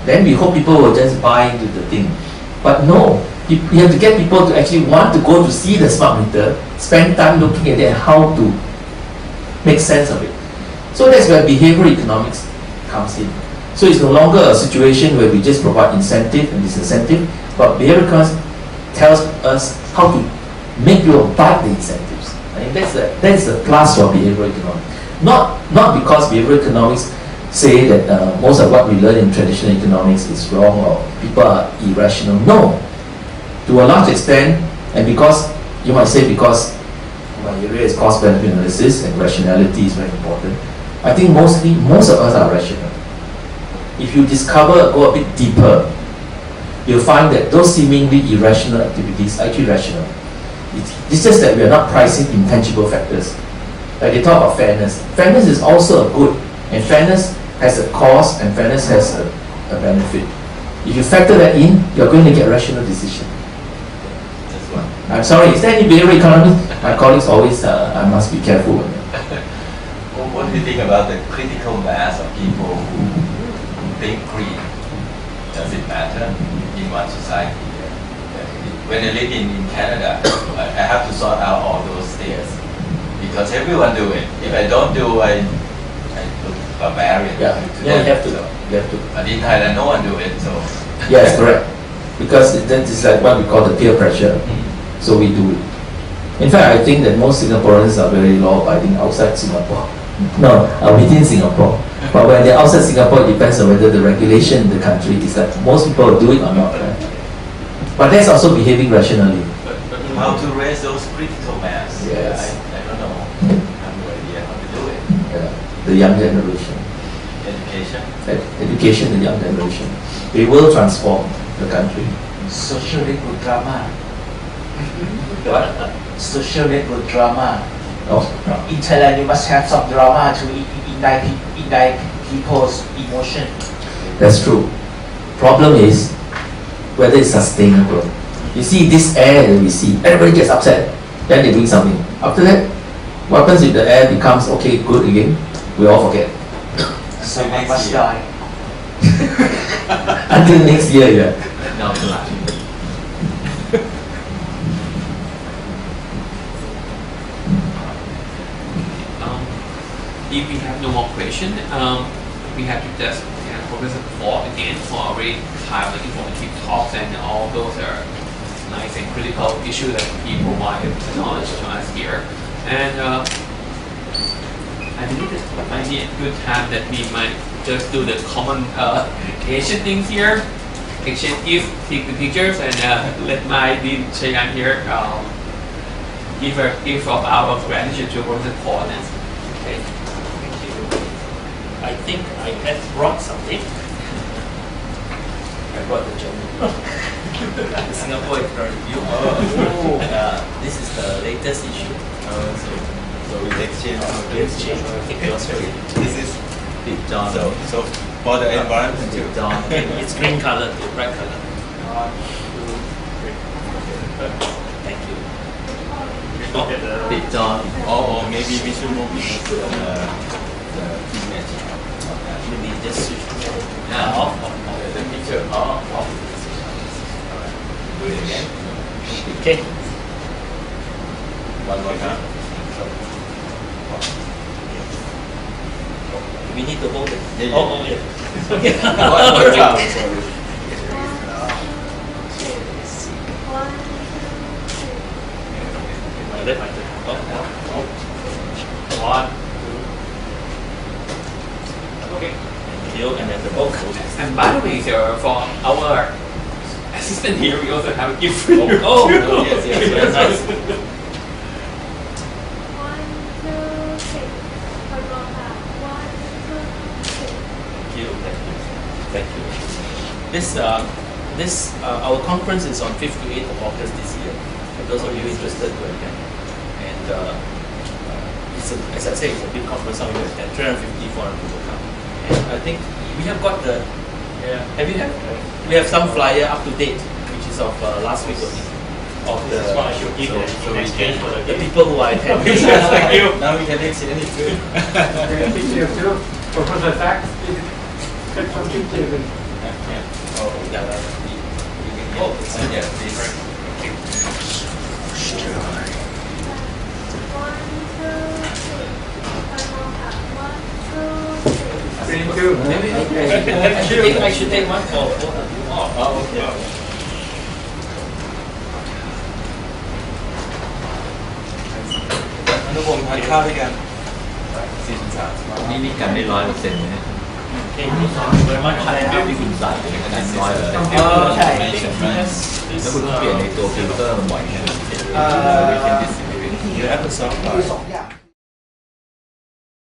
then we hope people will just buy into the thing. But no, you have to get people to actually want to go to see the smart meter, spend time looking at it and how to make sense of it. So that's where behavioral economics comes in. So it's no longer a situation where we just provide incentive and disincentive, but behavioral economics tells us how to make people buy the incentives. I think that's the plus for behavioral economics. Not because behavioral economics say that most of what we learn in traditional economics is wrong or people are irrational. No. To a large extent, and because, you might say because my area is cost-benefit analysis and rationality is very important, I think most of us are rational. If you go a bit deeper, you'll find that those seemingly irrational activities are actually rational. It's just that we are not pricing intangible factors. Like they talk about fairness. Fairness is also a good, and fairness has a cost and fairness has a benefit. If you factor that in, you're going to get rational decision. I'm sorry, is there any behavioral economy? My colleagues always, I must be careful. What do you think about the critical mass of people who think green? Does it matter in one society? When I live in Canada, I have to sort out all those things because everyone do it. If I don't do, I look barbarian. Yeah, you have to. But in Thailand, no one do it. So yes, correct. Because that is like what we call the peer pressure. So we do it. In fact, I think that most Singaporeans are very law-abiding outside Singapore. No, within Singapore. But when they're outside Singapore, it depends on whether the regulation in the country is that most people do it or not. Right? But that's also behaving rationally. How to raise those critical mass? Yes. I don't know. I have no idea how to do it. Yeah. The young generation. Education? Education, the young generation. They will transform the country. Social network drama. What? Social network drama. Oh, In Thailand, you must have some drama to ignite people's emotion. that's true. Problem is whether it's sustainable. You see this air that we see, everybody gets upset. Then they bring something. After that, what happens if the air becomes okay, good again? We all forget. Someone must die. Until next year, yeah. Now it's not. If we have no more question, we have to just Professor Quah again for a very timely informative talks and all those are nice and critical issues that he provided knowledge to us here. And I believe this might be a good time that we might just do the common Asian things here. Exchange gifts, take the pictures, and let my Dean Chayan here give a gift of our gratitude to Professor Quah. Okay. I think I had brought something. I brought the journal. Singapore Economic Review. This is the latest issue. So we exchange. Take yours first. This is Big John. so for the environment too. Big John. It's green color, the bright color. Thank you. Big John. Or maybe we should move into the image. Maybe just switch. Off. The picture off. Do it again. Okay. One more time. We need to hold it. Yeah. Oh, yeah. One more time. Sorry. My left, my turn. One, two. Okay. Thank you. And then the book. And by the way, sir, for our assistant here, we also have a gift for you. Oh, yes, very nice. Thank you. This our conference is on 5th to 8th of August this year. For those of you interested to attend, and as I say, it's a big conference. Some of you attend, 350, 400 people come. And I think we have got the. Yeah. Have you had? We have some flyer up to date, which is of last week only. Of the So we exchange for the people who are attending. Thank you. Now we can exchange it too. Picture too. Professor Sachs, get some pictures. Oh, Yeah. oh, yeah, please. Thank you. Maybe I should take one for both of you. Oh, okay. อนุพงศ์ทานข้าวด้วยกัน4-3 นี่กันได้100%ไหมเนี่ย Okay, very much. ที่คุณใส่กัน100%แล้วคุณเปลี่ยนในตัวฟิลเตอร์มันบ่อยแค่ไหน You have a soft มี2 อย่าง